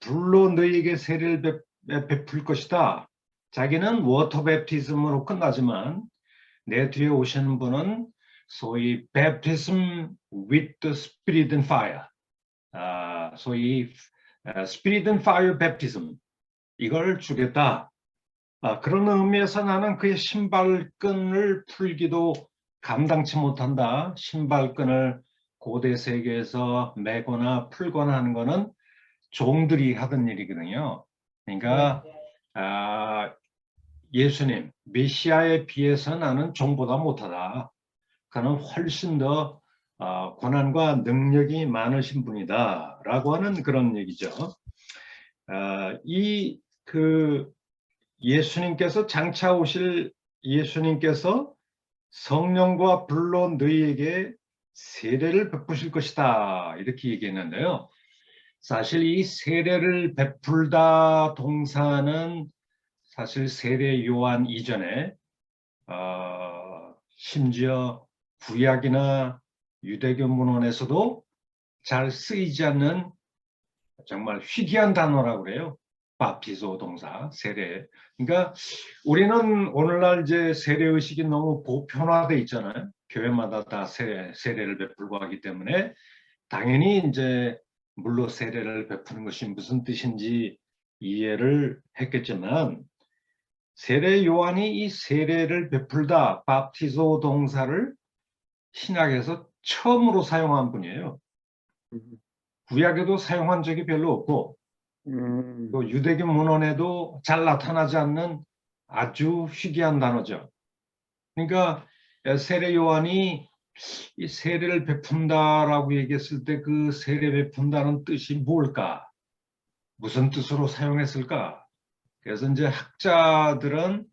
불로 너희에게 세례를 베풀 것이다. 자기는 워터 베프티즘으로 끝나지만 내 뒤에 오시는 분은 소위 baptism with the spirit and fire, 소위 spirit and fire baptism, 이걸 주겠다. 그런 의미에서 나는 그의 신발끈을 풀기도 감당치 못한다. 신발끈을 고대 세계에서 매거나 풀거나 하는 거는 종들이 하던 일이거든요. 그러니까 예수님, 메시아에 비해서 나는 종보다 못하다. 그는 훨씬 더 권한과 능력이 많으신 분이다 라고 하는 그런 얘기죠. 예수님께서 장차 오실 예수님께서 성령과 불로 너희에게 세례를 베푸실 것이다 이렇게 얘기했는데요. 사실 이 세례를 베풀다 동사는 사실 세례 요한 이전에 심지어 구약이나 유대교 문헌에서도 잘 쓰이지 않는 정말 희귀한 단어라고 그래요. 바프티소 동사, 세례. 그러니까 우리는 오늘날 이제 세례 의식이 너무 보편화돼 있잖아요. 교회마다 다 세례를 베풀고 하기 때문에 당연히 이제 물로 세례를 베푸는 것이 무슨 뜻인지 이해를 했겠지만 세례 요한이 이 세례를 베풀다, 바프티소 동사를 신약에서 처음으로 사용한 분이에요. 구약에도 사용한 적이 별로 없고 또 유대교 문헌에도 잘 나타나지 않는 아주 희귀한 단어죠. 그러니까 세례 요한이 이 세례를 베푼다라고 얘기했을 때 그 세례 베푼다는 뜻이 뭘까? 무슨 뜻으로 사용했을까? 그래서 이제 학자들은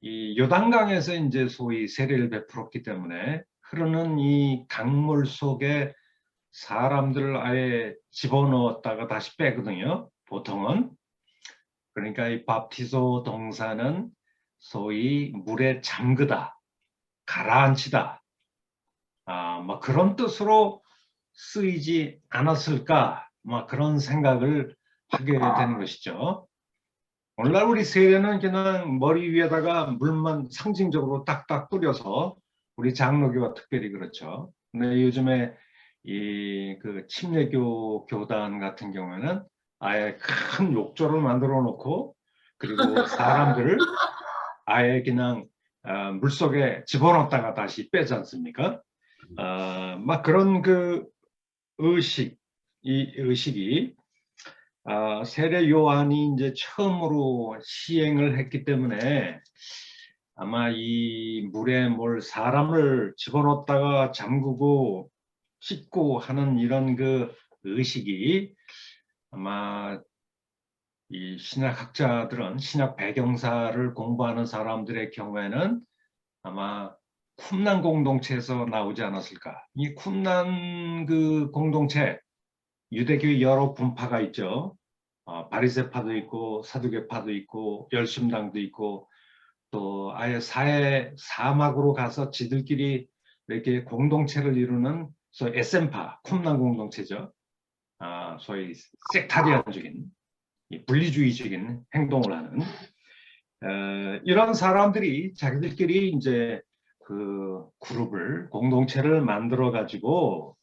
이 요단강에서 이제 소위 세례를 베풀었기 때문에 흐르는 이 강물 속에 사람들을 아예 집어넣었다가 다시 빼거든요. 보통은. 그러니까 이 바프티소 동사는 소위 물에 잠그다, 가라앉히다, 뭐 그런 뜻으로 쓰이지 않았을까, 뭐 그런 생각을 하게 되는 것이죠. 오늘날 우리 세례는 그냥 머리 위에다가 물만 상징적으로 딱딱 뿌려서 우리 장로교가 특별히 그렇죠. 근데 요즘에 그 침례교 교단 같은 경우에는 아예 큰 욕조를 만들어 놓고 그리고 사람들을 아예 그냥 물속에 집어넣었다가 다시 빼지 않습니까? 막 그런 그 의식이 세례 요한이 이제 처음으로 시행을 했기 때문에 아마 이 물에 사람을 집어넣었다가 잠그고 씻고 하는 이런 그 의식이 아마 이 신약학자들은 신약 배경사를 공부하는 사람들의 경우에는 아마 쿰난 공동체에서 나오지 않았을까. 이 쿰난 그 공동체 유대교의 여러 분파가 있죠. 바리새파도 있고 사두개파도 있고 열심당도 있고 또 아예 사막으로 가서 지들끼리 이렇게 공동체를 이루는 소위 SM파, 쿰난 공동체죠. 소위 섹타리안적인 분리주의적인 행동을 하는 이런 사람들이 자기들끼리 이제 그 그룹을 공동체를 만들어 가지고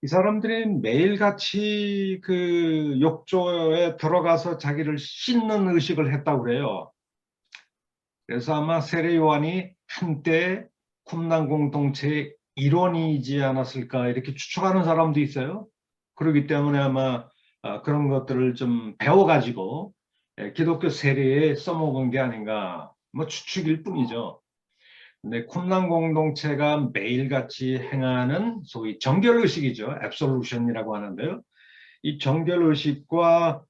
이 사람들이 매일같이 그 욕조에 들어가서 자기를 씻는 의식을 했다고 그래요. 그래서 아마 세례 요한이 한때 쿰난 공동체의 일원이지 않았을까 이렇게 추측하는 사람도 있어요. 그렇기 때문에 아마 그런 것들을 좀 배워가지고 기독교 세례에 써먹은 게 아닌가 뭐 추측일 뿐이죠. 근데 쿰난 공동체가 매일같이 행하는 소위 정결의식이죠. 앱솔루션이라고 하는데요. 이 정결의식과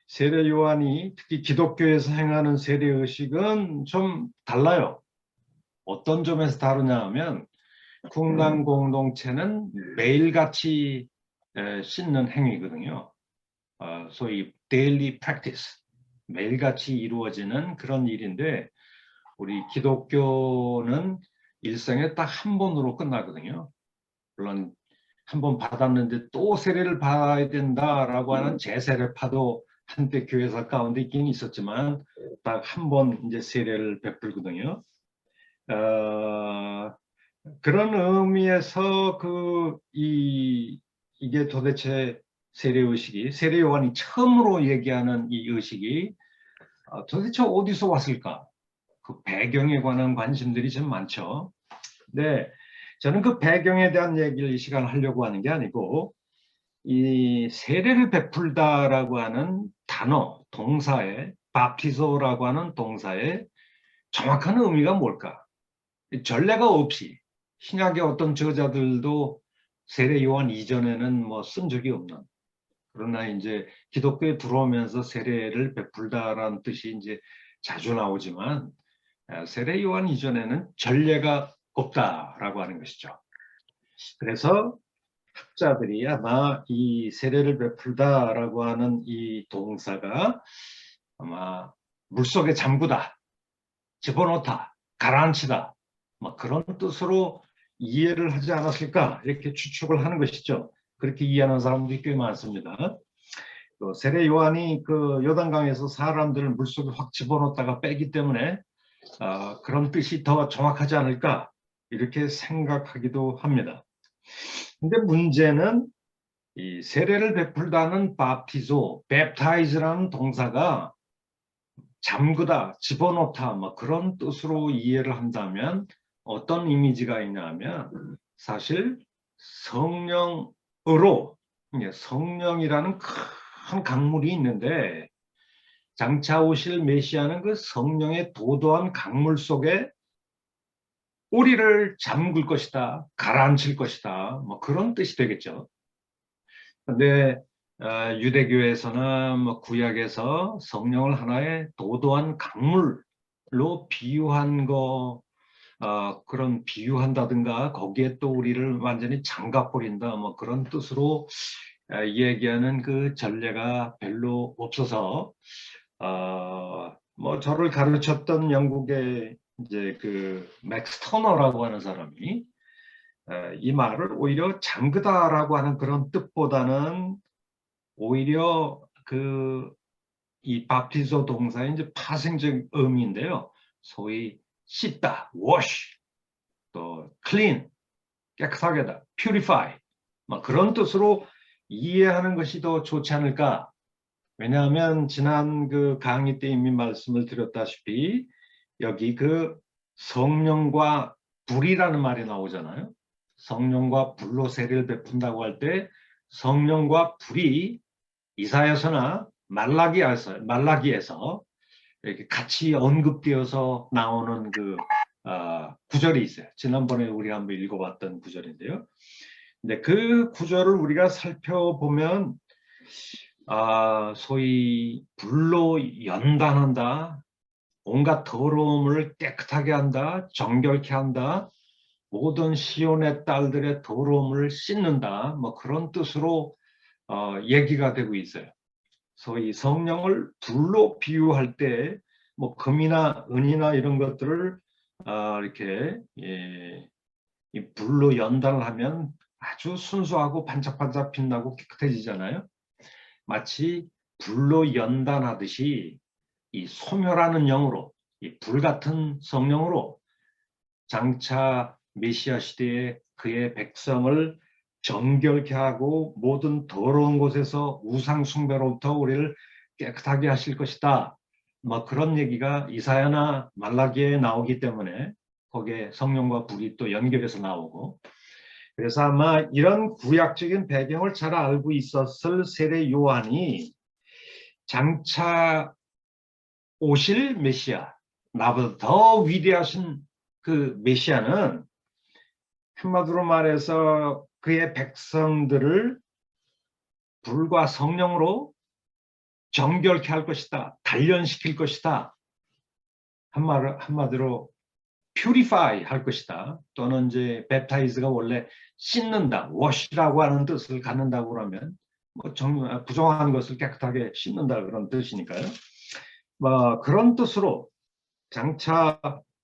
세례 요한이 특히 기독교에서 행하는 세례의식은 좀 달라요. 어떤 점에서 다르냐 하면 쿰난 공동체는 매일같이 씻는 행위거든요. 소위 daily practice, 매일같이 이루어지는 그런 일인데 우리 기독교는 일생에 딱 한 번으로 끝나거든요. 물론 한번 받았는데 또 세례를 받아야 된다라고 하는 재세례파도 한때 교회사 가운데 있긴 있었지만 딱 한 번 이제 세례를 베풀거든요. 그런 의미에서 이게 도대체 세례 의식이 세례 요한이 처음으로 얘기하는 이 의식이 도대체 어디서 왔을까? 그 배경에 관한 관심들이 좀 많죠. 네, 저는 그 배경에 대한 얘기를 이 시간 하려고 하는 게 아니고 이 세례를 베풀다라고 하는 단어, 동사의 바프티소라고 하는 동사의 정확한 의미가 뭘까? 전례가 없이 신약의 어떤 저자들도 세례 요한 이전에는 뭐 쓴 적이 없는, 그러나 이제 기독교에 들어오면서 세례를 베풀다라는 뜻이 이제 자주 나오지만 세례 요한 이전에는 전례가 없다라고 하는 것이죠. 그래서 학자들이 아마 이 세례를 베풀다라고 하는 이 동사가 아마 물속에 잠그다, 집어넣다, 가라앉히다 뭐 그런 뜻으로 이해를 하지 않았을까 이렇게 추측을 하는 것이죠. 그렇게 이해하는 사람들이 꽤 많습니다. 세례 요한이 그 요단강에서 사람들을 물속에 확 집어넣었다가 빼기 때문에 그런 뜻이 더 정확하지 않을까 이렇게 생각하기도 합니다. 근데 문제는 이 세례를 베풀다는 바프티소, baptize라는 동사가 잠그다, 집어넣다 뭐 그런 뜻으로 이해를 한다면 어떤 이미지가 있냐면 사실 성령으로 성령이라는 큰 강물이 있는데 장차 오실 메시아는 그 성령의 도도한 강물 속에 우리를 잠글 것이다, 가라앉힐 것이다 뭐 그런 뜻이 되겠죠. 근데 유대교에서나 뭐 구약에서 성령을 하나의 도도한 강물로 비유한 거 그런 비유한다든가 거기에 또 우리를 완전히 잠가버린다 뭐 그런 뜻으로 얘기하는 그 전례가 별로 없어서 뭐 저를 가르쳤던 영국의 이제 그 맥스 터너라고 하는 사람이 이 말을 오히려 잠그다라고 하는 그런 뜻보다는 오히려 이 바프티소 동사의 이제 파생적 의미인데요. 소위 씻다, wash, 또 clean, 깨끗하게다, purify, 뭐 그런 뜻으로 이해하는 것이 더 좋지 않을까. 왜냐하면 지난 그 강의 때 이미 말씀을 드렸다시피 여기 그 성령과 불이라는 말이 나오잖아요. 성령과 불로 세례를 베푼다고 할 때 성령과 불이 이사야서나 말라기에서 이렇게 같이 언급되어서 나오는 그 구절이 있어요. 지난번에 우리 한번 읽어봤던 구절인데요. 근데 그 구절을 우리가 살펴보면 소위 불로 연단한다, 온갖 더러움을 깨끗하게 한다, 정결케 한다, 모든 시온의 딸들의 더러움을 씻는다, 뭐 그런 뜻으로 얘기가 되고 있어요. 소위 성령을 불로 비유할 때 뭐 금이나 은이나 이런 것들을 이렇게 이 불로 연단을 하면 아주 순수하고 반짝반짝 빛나고 깨끗해지잖아요. 마치 불로 연단하듯이 이 소멸하는 영으로, 이 불같은 성령으로 장차 메시아 시대에 그의 백성을 정결케 하고 모든 더러운 곳에서 우상 숭배로부터 우리를 깨끗하게 하실 것이다. 뭐 그런 얘기가 이사야나 말라기에 나오기 때문에 거기에 성령과 불이 또 연결해서 나오고, 그래서 아마 이런 구약적인 배경을 잘 알고 있었을 세례 요한이 장차 오실 메시아, 나보다 더 위대하신 그 메시아는 한마디로 말해서 그의 백성들을 불과 성령으로 정결케 할 것이다, 단련시킬 것이다, 한마디로 purify 할 것이다, 또는 이제 baptize가 원래 씻는다, wash라고 하는 뜻을 갖는다고 그러면 뭐 부정한 것을 깨끗하게 씻는다 그런 뜻이니까요. 뭐 그런 뜻으로 장차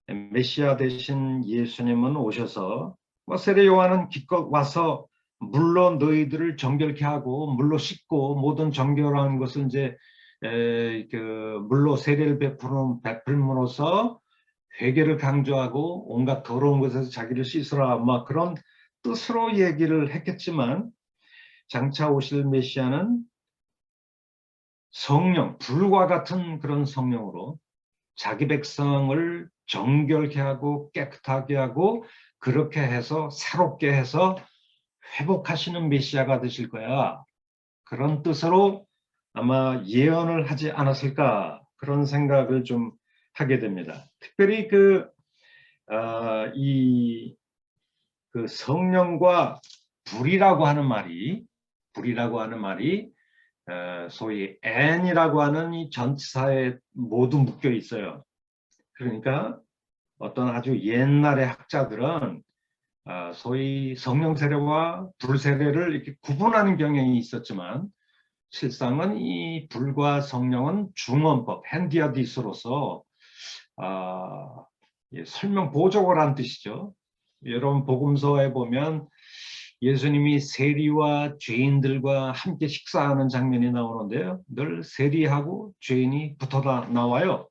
메시아 되신 예수님은 오셔서 세례 요한은 기껏 와서 물로 너희들을 정결케 하고 물로 씻고 모든 정결한 것은 이제 물로 세례를 베풀므로써 회개를 강조하고 온갖 더러운 것에서 자기를 씻으라 막 그런 뜻으로 얘기를 했겠지만 장차 오실 메시아는 성령, 불과 같은 그런 성령으로 자기 백성을 정결케 하고 깨끗하게 하고 그렇게 해서 새롭게 해서 회복하시는 메시아가 되실 거야. 그런 뜻으로 아마 예언을 하지 않았을까 그런 생각을 좀 하게 됩니다. 특별히 그 성령과 불이라고 하는 말이 소위 N이라고 하는 이 전치사에 모두 묶여 있어요. 그러니까 어떤 아주 옛날의 학자들은 소위 성령 세례와 불 세례를 이렇게 구분하는 경향이 있었지만 실상은 이 불과 성령은 중언법, 핸디아디스로서 설명 보조를 한 뜻이죠. 여러분 복음서에 보면 예수님이 세리와 죄인들과 함께 식사하는 장면이 나오는데요. 늘 세리하고 죄인이 붙어 나와요.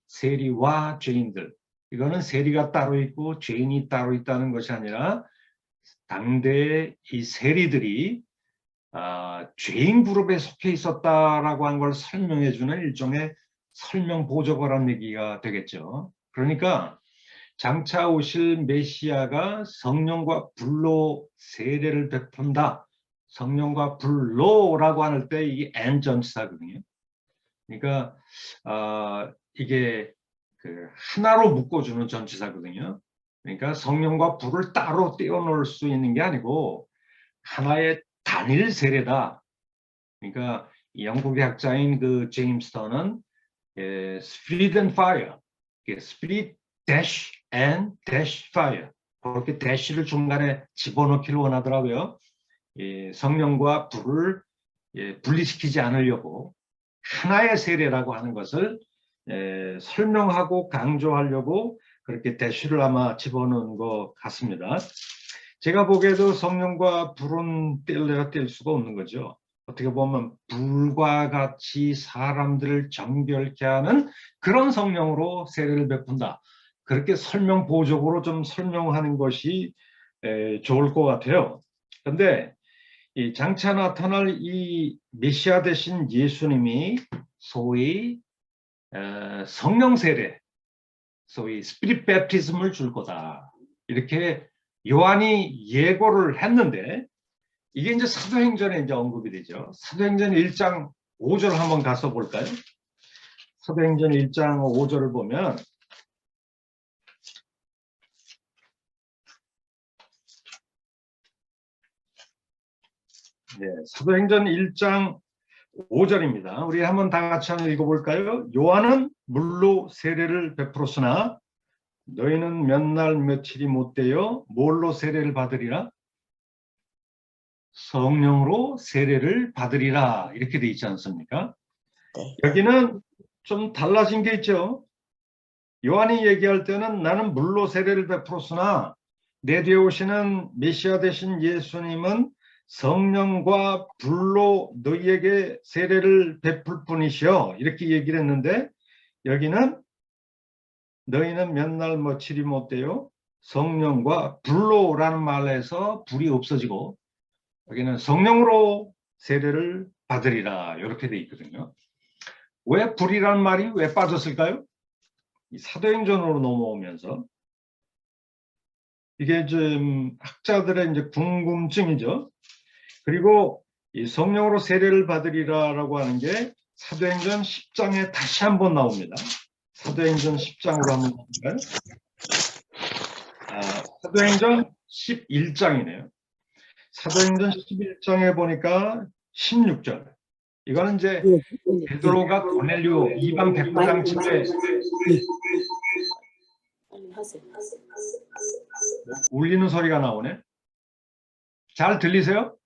세리와 죄인들. 이거는 세리가 따로 있고 죄인이 따로 있다는 것이 아니라 당대의 이 세리들이 죄인 그룹에 속해 있었다라고 한 걸 설명해 주는 일종의 설명 보조거란 얘기가 되겠죠. 그러니까 장차 오실 메시아가 성령과 불로 세례를 베푼다. 성령과 불로라고 할 때 이게 N 전치사거든요. 그러니까 이게 그 하나로 묶어주는 전치사거든요. 그러니까 성령과 불을 따로 떼어놓을 수 있는 게 아니고 하나의 단일 세례다. 그러니까 영국의 학자인 그 제임스 턴은 Spirit and Fire, Spirit dash and dash fire 그렇게 dash를 중간에 집어넣기를 원하더라고요. 성령과 불을 분리시키지 않으려고 하나의 세례라고 하는 것을 설명하고 강조하려고 그렇게 dash를 아마 집어넣은 것 같습니다. 제가 보기에도 성령과 불은 뗄래야 뗄 수가 없는 거죠. 어떻게 보면 불과 같이 사람들을 정결케 하는 그런 성령으로 세례를 베푼다. 그렇게 설명 보조적으로 좀 설명하는 것이 좋을 것 같아요. 그런데 이 장차 나타날 이 메시아 되신 예수님이 소위 성령 세례, 소위 스피릿 베프티즘을 줄 거다. 이렇게 요한이 예고를 했는데 이게 이제 사도행전에 이제 언급이 되죠. 사도행전 1장 5절 한번 가서 볼까요? 사도행전 1장 5절을 보면 사도행전 1장 5절입니다. 우리 한번 다 같이 한번 읽어볼까요? 요한은 물로 세례를 베풀었으나 너희는 몇 날 며칠이 못되어 뭘로 세례를 받으리라? 성령으로 세례를 받으리라 이렇게 돼 있지 않습니까? 네. 여기는 좀 달라진 게 있죠. 요한이 얘기할 때는 나는 물로 세례를 베풀었으나 내 뒤에 오시는 메시아 되신 예수님은 성령과 불로 너희에게 세례를 베풀 뿐이시여 이렇게 얘기를 했는데 여기는 너희는 몇 날 며칠이 못되어 성령과 불로라는 말에서 불이 없어지고 여기는 성령으로 세례를 받으리라 이렇게 돼 있거든요. 왜 불이라는 말이 왜 빠졌을까요? 이 사도행전으로 넘어오면서 이게 좀 학자들의 이제 궁금증이죠. 그리고 이 성령으로 세례를 받으리라라고 하는 게 사도행전 10장에 다시 한번 나옵니다. 사도행전 10장으로 한번 볼까요? 사도행전 11장이네요. 사도행전 11장에 보니까 16절. 이거는 이제 베드로가 고넬료 이방 백부장 집에 울리는 소리가 나오네. 잘 들리세요?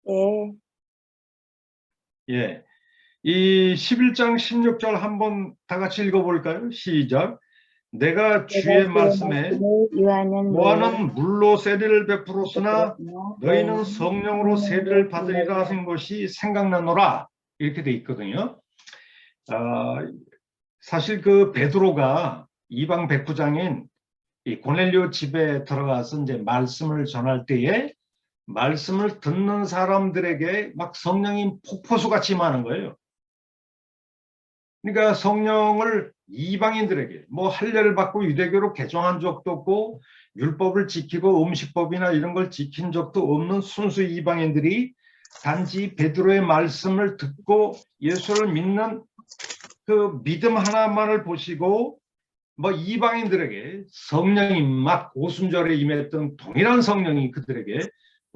네. 예. 이 11장 16절 한번 다 같이 읽어볼까요? 시작. 내가 내가 주의 주의 말씀에 말씀을 요한은 물로 세례를 베풀었으나 베풀었으나 너희는 성령으로 세례를 받으리라 받으리라. 하신 것이 생각나노라. 이렇게 돼 있거든요. 사실 그 베드로가 이방 백부장인 이 고넬료 집에 들어가서 이제 말씀을 전할 때에 말씀을 듣는 사람들에게 막 성령이 폭포수같이 임하는 거예요. 그러니까 성령을 이방인들에게 뭐 할례를 받고 유대교로 개종한 적도 없고 율법을 지키고 음식법이나 이런 걸 지킨 적도 없는 순수 이방인들이 단지 베드로의 말씀을 듣고 예수를 믿는 그 믿음 하나만을 보시고 뭐 이방인들에게 성령이 막 오순절에 임했던 동일한 성령이 그들에게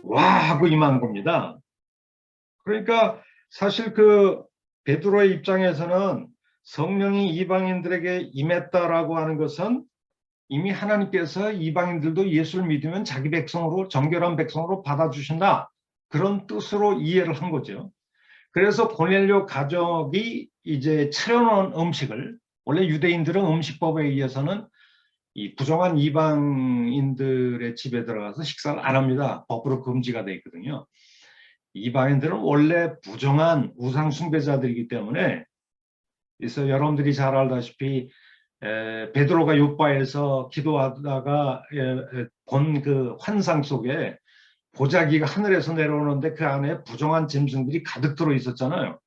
와 하고 임한 겁니다. 그러니까 사실 그 베드로의 입장에서는 성령이 이방인들에게 임했다라고 하는 것은 이미 하나님께서 이방인들도 예수를 믿으면 자기 백성으로 정결한 백성으로 받아주신다. 그런 뜻으로 이해를 한 거죠. 그래서 고넬료 가족이 이제 차려놓은 음식을 원래 유대인들은 음식법에 의해서는 이 부정한 이방인들의 집에 들어가서 식사를 안 합니다. 법으로 금지가 돼 있거든요. 이방인들은 원래 부정한 우상 숭배자들이기 때문에 그래서 여러분들이 잘 알다시피 베드로가 요바에서 기도하다가 본 그 환상 속에 보자기가 하늘에서 내려오는데 그 안에 부정한 짐승들이 가득 들어 있었잖아요.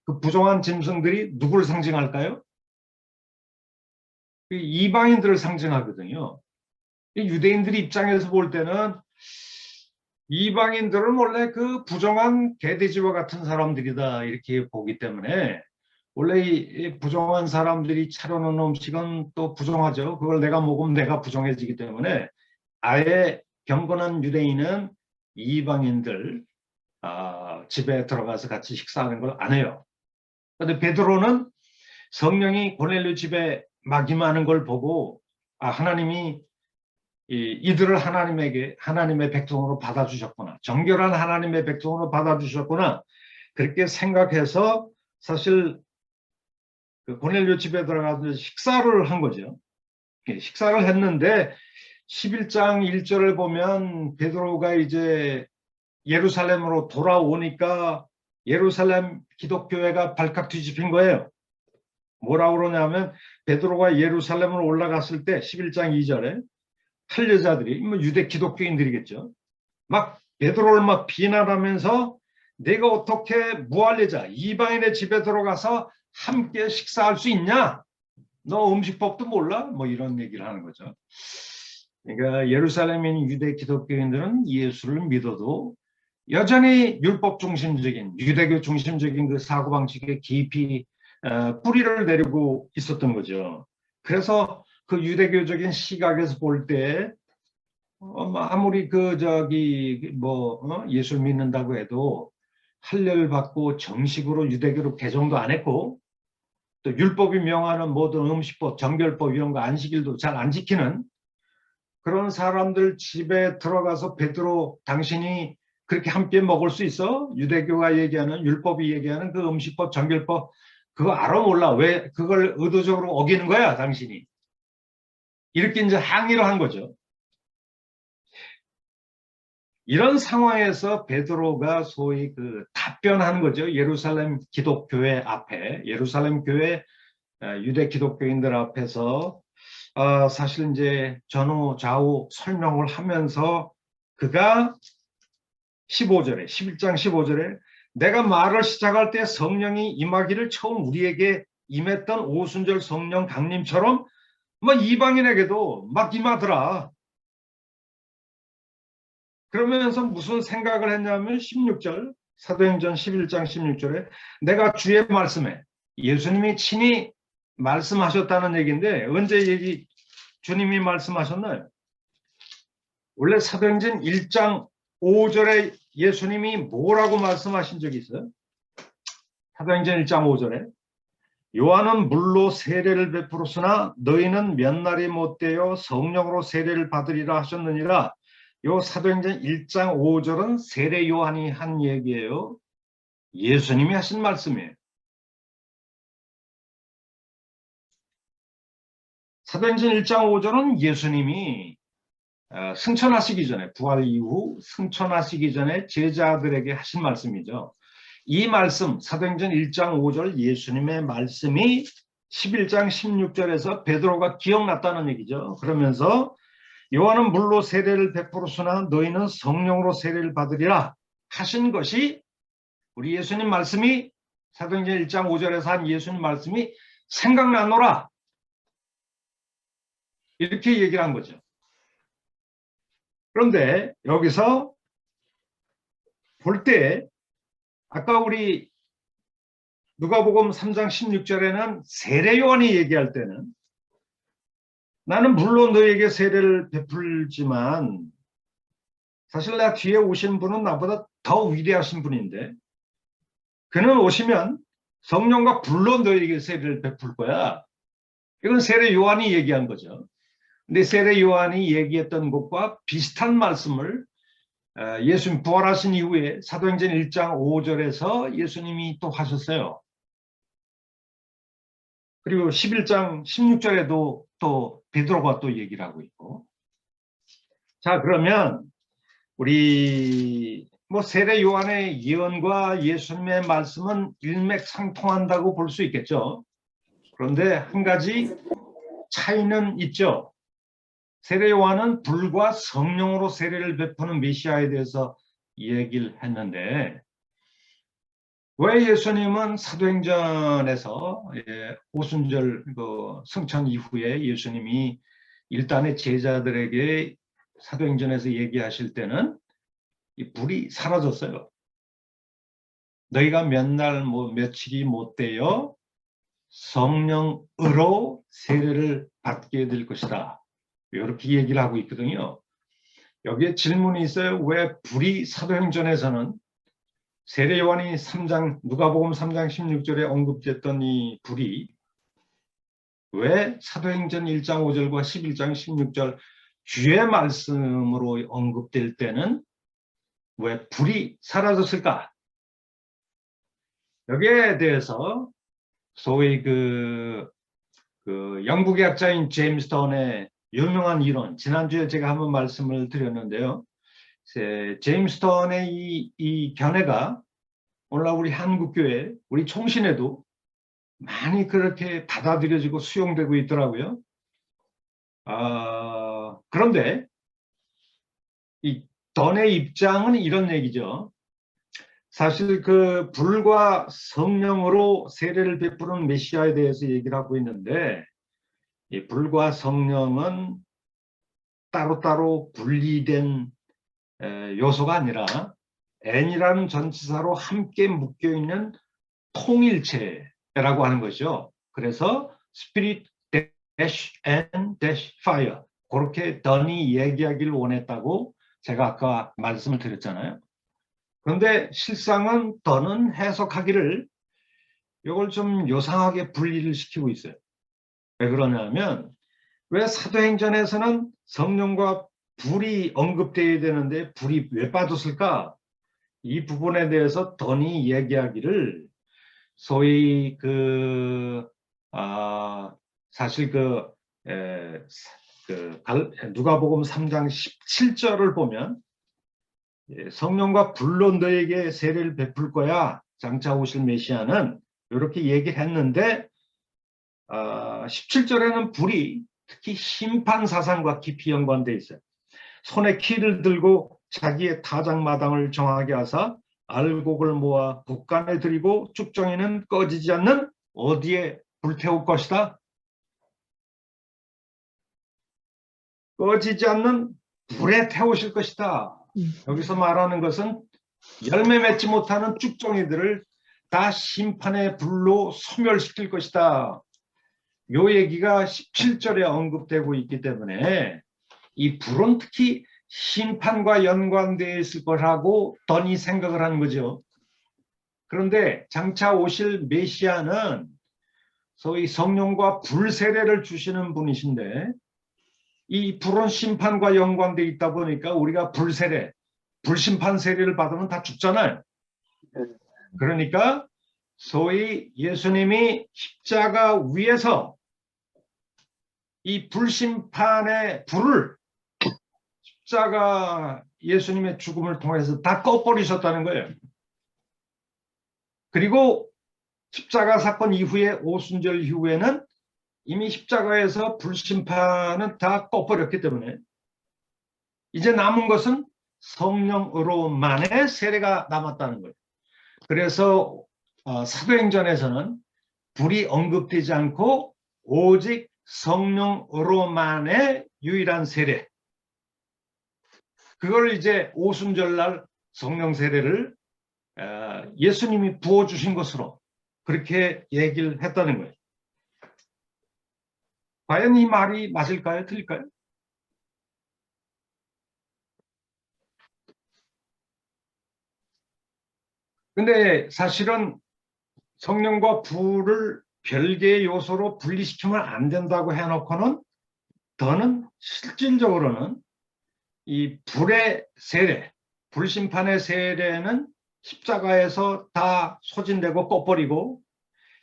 그 부정한 짐승들이 누구를 상징할까요? 이방인들을 상징하거든요. 유대인들이 입장에서 볼 때는 이방인들은 원래 그 부정한 개돼지와 같은 사람들이다 이렇게 보기 때문에 원래 이 부정한 사람들이 차려놓은 음식은 또 부정하죠. 그걸 내가 먹으면 내가 부정해지기 때문에 아예 경건한 유대인은 이방인들 집에 들어가서 같이 식사하는 걸 안 해요. 그런데 베드로는 성령이 고넬료 집에 막 임하는 걸 보고 하나님이 이들을 하나님의 백성으로 받아주셨구나. 정결한 하나님의 백성으로 받아주셨구나. 그렇게 생각해서 사실 그 고넬료 집에 들어가서 식사를 한 거죠. 식사를 했는데 11장 1절을 보면 베드로가 이제 예루살렘으로 돌아오니까 예루살렘 기독교회가 발칵 뒤집힌 거예요. 뭐라고 그러냐면 베드로가 예루살렘으로 올라갔을 때 11장 2절에 할례자들이 뭐 유대 기독교인들이겠죠. 막 베드로를 막 비난하면서 내가 어떻게 무할례자 이방인의 집에 들어가서 함께 식사할 수 있냐? 너 음식법도 몰라? 뭐 이런 얘기를 하는 거죠. 그러니까 예루살렘에 있는 유대 기독교인들은 예수를 믿어도 여전히 율법 중심적인 유대교 중심적인 그 사고방식에 깊이 뿌리를 내리고 있었던 거죠. 그래서 그 유대교적인 시각에서 볼 때 아무리 그 저기 뭐 예수를 믿는다고 해도 할례를 받고 정식으로 유대교로 개종도 안 했고 또 율법이 명하는 모든 음식법, 정결법 이런 거 안식일도 잘 안 지키는 그런 사람들 집에 들어가서 베드로 당신이 그렇게 함께 먹을 수 있어? 유대교가 얘기하는 율법이 얘기하는 그 음식법, 정결법 그거 알아 몰라? 왜 그걸 의도적으로 어기는 거야 당신이? 이렇게 이제 항의를 한 거죠. 이런 상황에서 베드로가 소위 그 답변하는 거죠. 예루살렘 기독교회 앞에 예루살렘 교회 유대 기독교인들 앞에서 사실 이제 전후 좌우 설명을 하면서 그가 15절에 11장 15절에 내가 말을 시작할 때 성령이 임하기를 처음 우리에게 임했던 오순절 성령 강림처럼 뭐 이방인에게도 막 임하더라. 그러면서 무슨 생각을 했냐면 16절 사도행전 11장 16절에 내가 주의 말씀에 예수님이 친히 말씀하셨다는 얘기인데 언제 주님이 말씀하셨나요? 원래 사도행전 1장 5절에 예수님이 뭐라고 말씀하신 적이 있어요? 사도행전 1장 5절에 요한은 물로 세례를 베풀었으나 너희는 몇 날이 못되어 성령으로 세례를 받으리라 하셨느니라. 요 사도행전 1장 5절은 세례 요한이 한 얘기예요. 예수님이 하신 말씀이에요. 사도행전 1장 5절은 예수님이 승천하시기 전에, 부활 이후 승천하시기 전에 제자들에게 하신 말씀이죠. 이 말씀, 사도행전 1장 5절 예수님의 말씀이 11장 16절에서 베드로가 기억났다는 얘기죠. 그러면서 요한은 물로 세례를 베풀었으나 너희는 성령으로 세례를 받으리라 하신 것이, 우리 예수님 말씀이, 사도행전 1장 5절에서 한 예수님 말씀이 생각나노라, 이렇게 얘기를 한 거죠. 그런데 여기서 볼 때 아까 우리 누가복음 3장 16절에는 세례 요한이 얘기할 때는 나는 물론 너에게 세례를 베풀지만 사실 나 뒤에 오신 분은 나보다 더 위대하신 분인데 그는 오시면 성령과 불로 너에게 세례를 베풀 거야. 이건 세례 요한이 얘기한 거죠. 근데 세례 요한이 얘기했던 것과 비슷한 말씀을 예수님 부활하신 이후에 사도행전 1장 5절에서 예수님이 또 하셨어요. 그리고 11장 16절에도 또 베드로가 또 얘기를 하고 있고. 자, 그러면 우리 세례 요한의 예언과 예수님의 말씀은 일맥상통한다고 볼 수 있겠죠. 그런데 한 가지 차이는 있죠. 세례 요한은 불과 성령으로 세례를 베푸는 메시아에 대해서 얘기를 했는데 왜 예수님은 사도행전에서 오순절 승천 이후에 예수님이 일단의 제자들에게 사도행전에서 얘기하실 때는 이 불이 사라졌어요. 너희가 몇 날 며칠이 못 되어 성령으로 세례를 받게 될 것이다. 이렇게 얘기를 하고 있거든요. 여기에 질문이 있어요. 왜 불이 사도행전에서는 세례 요한이 누가복음 3장 16절에 언급됐던 이 불이 왜 사도행전 1장 5절과 11장 16절 주의 말씀으로 언급될 때는 왜 불이 사라졌을까? 여기에 대해서 소위 영국의 학자인 제임스 던의 유명한 이론, 지난주에 제가 한번 말씀을 드렸는데요. 제임스 던의 이 견해가 오늘날 우리 한국교회, 우리 총신에도 많이 그렇게 받아들여지고 수용되고 있더라고요. 그런데 이 던의 입장은 이런 얘기죠. 사실 불과 성령으로 세례를 베푸는 메시아에 대해서 얘기를 하고 있는데 이 불과 성령은 따로따로 분리된 요소가 아니라 N이라는 전치사로 함께 묶여있는 통일체라고 하는 것이죠. 그래서 Spirit and Fire, 그렇게 던이 얘기하기를 원했다고 제가 아까 말씀을 드렸잖아요. 그런데 실상은 던은 해석하기를 이걸 좀 요상하게 분리를 시키고 있어요. 왜 그러냐면 왜 사도행전에서는 성령과 불이 언급되어야 되는데 불이 왜 빠졌을까? 이 부분에 대해서 던이 얘기하기를 소위 사실 누가복음 3장 17절을 보면 성령과 불로 너에게 세례를 베풀 거야. 장차 오실 메시아는 이렇게 얘기를 했는데 17절에는 불이 특히 심판 사상과 깊이 연관되어 있어요. 손에 키를 들고 자기의 타작마당을 정하게 하사 알곡을 모아 북간에 들이고 쭉정이는 꺼지지 않는 어디에 불태울 것이다. 꺼지지 않는 불에 태우실 것이다. 여기서 말하는 것은 열매 맺지 못하는 쭉정이들을 다 심판의 불로 소멸시킬 것이다. 요 얘기가 17절에 언급되고 있기 때문에 이 불은 특히 심판과 연관되어 있을 거라고 던이 생각을 한 거죠. 그런데 장차 오실 메시아는 소위 성령과 불 세례를 주시는 분이신데 이 불은 심판과 연관되어 있다 보니까 우리가 불 세례, 불심판 세례를 받으면 다 죽잖아요. 그러니까 소위 예수님이 십자가 위에서 이 불심판의 불을 십자가 예수님의 죽음을 통해서 다 꺼버리셨다는 거예요. 그리고 십자가 사건 이후에 오순절 이후에는 이미 십자가에서 불심판은 다 꺼버렸기 때문에 이제 남은 것은 성령으로만의 세례가 남았다는 거예요. 그래서 사도행전에서는 불이 언급되지 않고 오직 성령으로만의 유일한 세례, 그걸 이제 오순절날 성령 세례를 예수님이 부어주신 것으로 그렇게 얘기를 했다는 거예요. 과연 이 말이 맞을까요? 틀릴까요? 근데 사실은 성령과 불을 별개의 요소로 분리시키면 안 된다고 해놓고는 더는 실질적으로는 이 불의 세례, 불심판의 세례는 십자가에서 다 소진되고 꺼버리고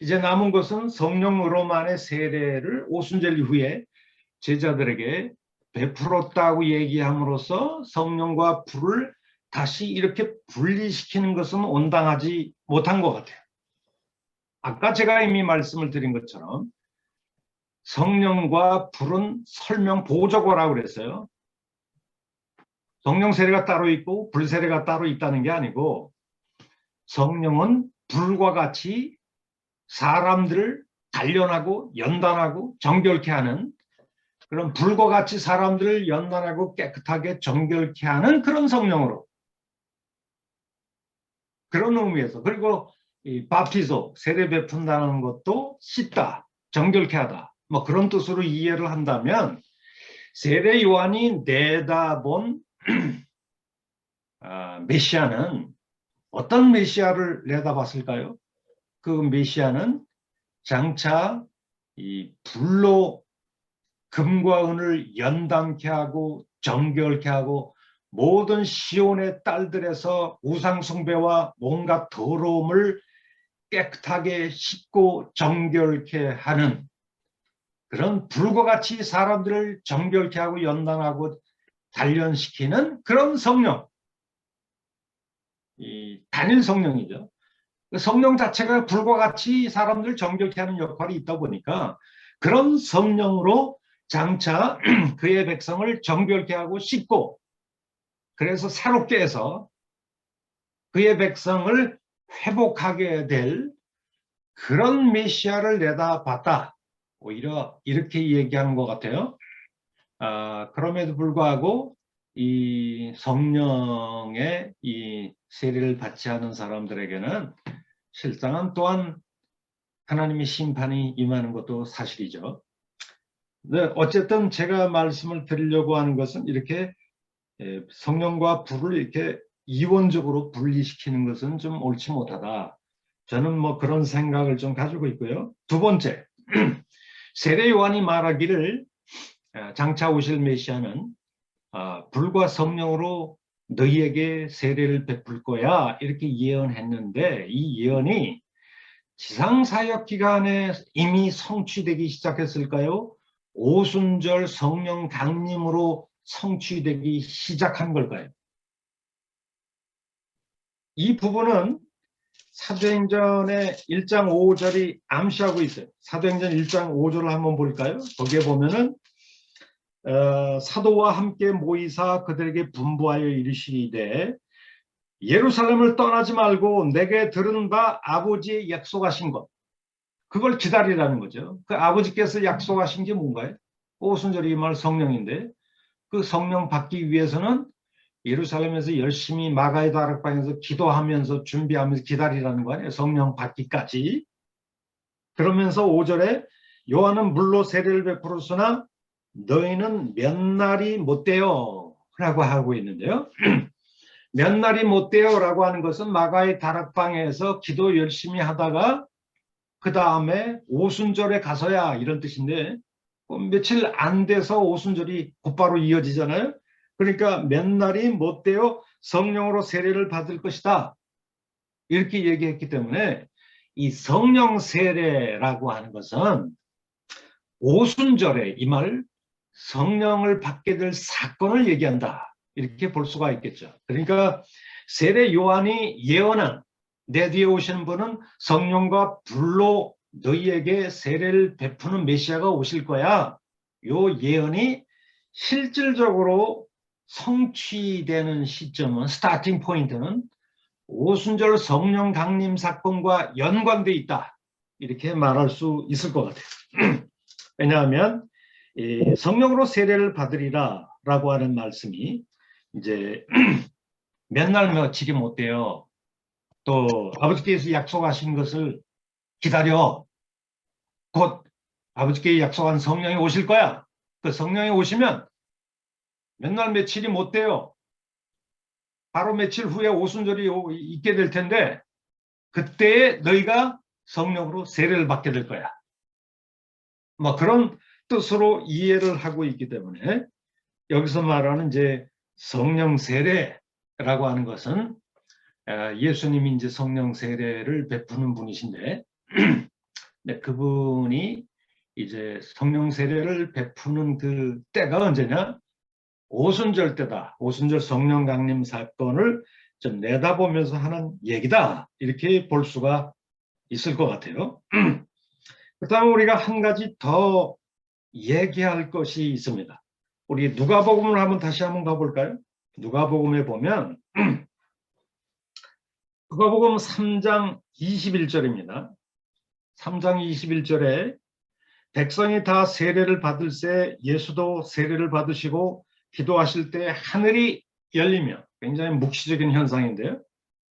이제 남은 것은 성령으로만의 세례를 오순절 이후에 제자들에게 베풀었다고 얘기함으로써 성령과 불을 다시 이렇게 분리시키는 것은 온당하지 못한 것 같아요. 아까 제가 이미 말씀을 드린 것처럼 성령과 불은 설명 보조고라고 그랬어요. 성령 세례가 따로 있고 불 세례가 따로 있다는 게 아니고 성령은 불과 같이 사람들을 단련하고 연단하고 정결케 하는 그런 불과 같이 사람들을 연단하고 깨끗하게 정결케 하는 그런 성령으로, 그런 의미에서, 그리고 이 바티소 세례 베푼다는 것도 씻다, 정결케 하다, 뭐 그런 뜻으로 이해를 한다면 세례 요한이 내다본 메시아는 어떤 메시아를 내다봤을까요? 그 메시아는 장차 이 불로 금과 은을 연단케 하고 정결케 하고 모든 시온의 딸들에서 우상숭배와 온갖 더러움을 깨끗하게 씻고 정결케 하는 그런 불과 같이 사람들을 정결케 하고 연단하고 단련시키는 그런 성령, 이 단일 성령이죠. 성령 자체가 불과 같이 사람들을 정결케 하는 역할이 있다 보니까 그런 성령으로 장차 그의 백성을 정결케 하고 씻고 그래서 새롭게 해서 그의 백성을 회복하게 될 그런 메시아를 내다봤다. 오히려 이렇게 얘기하는 것 같아요. 그럼에도 불구하고 이 성령의 이 세례를 받지 않은 사람들에게는 실상은 또한 하나님의 심판이 임하는 것도 사실이죠. 네, 어쨌든 제가 말씀을 드리려고 하는 것은 이렇게 성령과 불을 이렇게 이원적으로 분리시키는 것은 좀 옳지 못하다. 저는 뭐 그런 생각을 좀 가지고 있고요. 두 번째, 세례 요한이 말하기를 장차 오실 메시아는 불과 성령으로 너희에게 세례를 베풀 거야 이렇게 예언했는데 이 예언이 지상사역 기간에 이미 성취되기 시작했을까요? 오순절 성령 강림으로 성취되기 시작한 걸까요? 이 부분은 사도행전의 1장 5절이 암시하고 있어요. 사도행전 1장 5절을 한번 볼까요? 거기에 보면은 사도와 함께 모이사 그들에게 분부하여 이르시되 예루살렘을 떠나지 말고 내게 들은 바 아버지의 약속하신 것, 그걸 기다리라는 거죠. 그 아버지께서 약속하신 게 뭔가요? 오순절이 말 성령인데 그 성령 받기 위해서는 예루살렘에서 열심히 마가의 다락방에서 기도하면서 준비하면서 기다리라는 거 아니에요. 성령 받기까지. 그러면서 5절에 요한은 물로 세례를 베풀었으나 너희는 몇 날이 못 돼요 라고 하고 있는데요. 몇 날이 못 돼요 라고 하는 것은 마가의 다락방에서 기도 열심히 하다가 그 다음에 오순절에 가서야 이런 뜻인데 며칠 안 돼서 오순절이 곧바로 이어지잖아요. 그러니까 몇 날이 못 돼요 성령으로 세례를 받을 것이다 이렇게 얘기했기 때문에 이 성령 세례라고 하는 것은 오순절에 이 말 성령을 받게 될 사건을 얘기한다. 이렇게 볼 수가 있겠죠. 그러니까 세례 요한이 예언한 내 뒤에 오시는 분은 성령과 불로 너희에게 세례를 베푸는 메시아가 오실 거야. 요 예언이 실질적으로 성취되는 시점은 스타팅 포인트는 오순절 성령 강림 사건과 연관돼 있다. 이렇게 말할 수 있을 것 같아요. 왜냐하면 성령으로 세례를 받으리라 라고 하는 말씀이 이제 몇 날 며칠이 못 돼요. 또 아버지께서 약속하신 것을 기다려. 곧 아버지께 약속한 성령이 오실 거야. 그 성령이 오시면 몇 날 며칠이 못 돼요. 바로 며칠 후에 오순절이 있게 될 텐데 그때에 너희가 성령으로 세례를 받게 될 거야. 뭐 그런 뜻으로 이해를 하고 있기 때문에 여기서 말하는 이제 성령 세례라고 하는 것은 예수님이 이제 성령 세례를 베푸는 분이신데 네, 그분이 이제 성령 세례를 베푸는 그 때가 언제냐? 오순절 때다. 오순절 성령 강림 사건을 좀 내다보면서 하는 얘기다. 이렇게 볼 수가 있을 것 같아요. 그다음에 우리가 한 가지 더 얘기할 것이 있습니다. 우리 누가복음을 한번 다시 한번 가볼까요? 누가복음에 보면 누가복음 3장 21절입니다. 3장 21절에 백성이 다 세례를 받을새 예수도 세례를 받으시고 기도하실 때 하늘이 열리며 굉장히 묵시적인 현상인데요.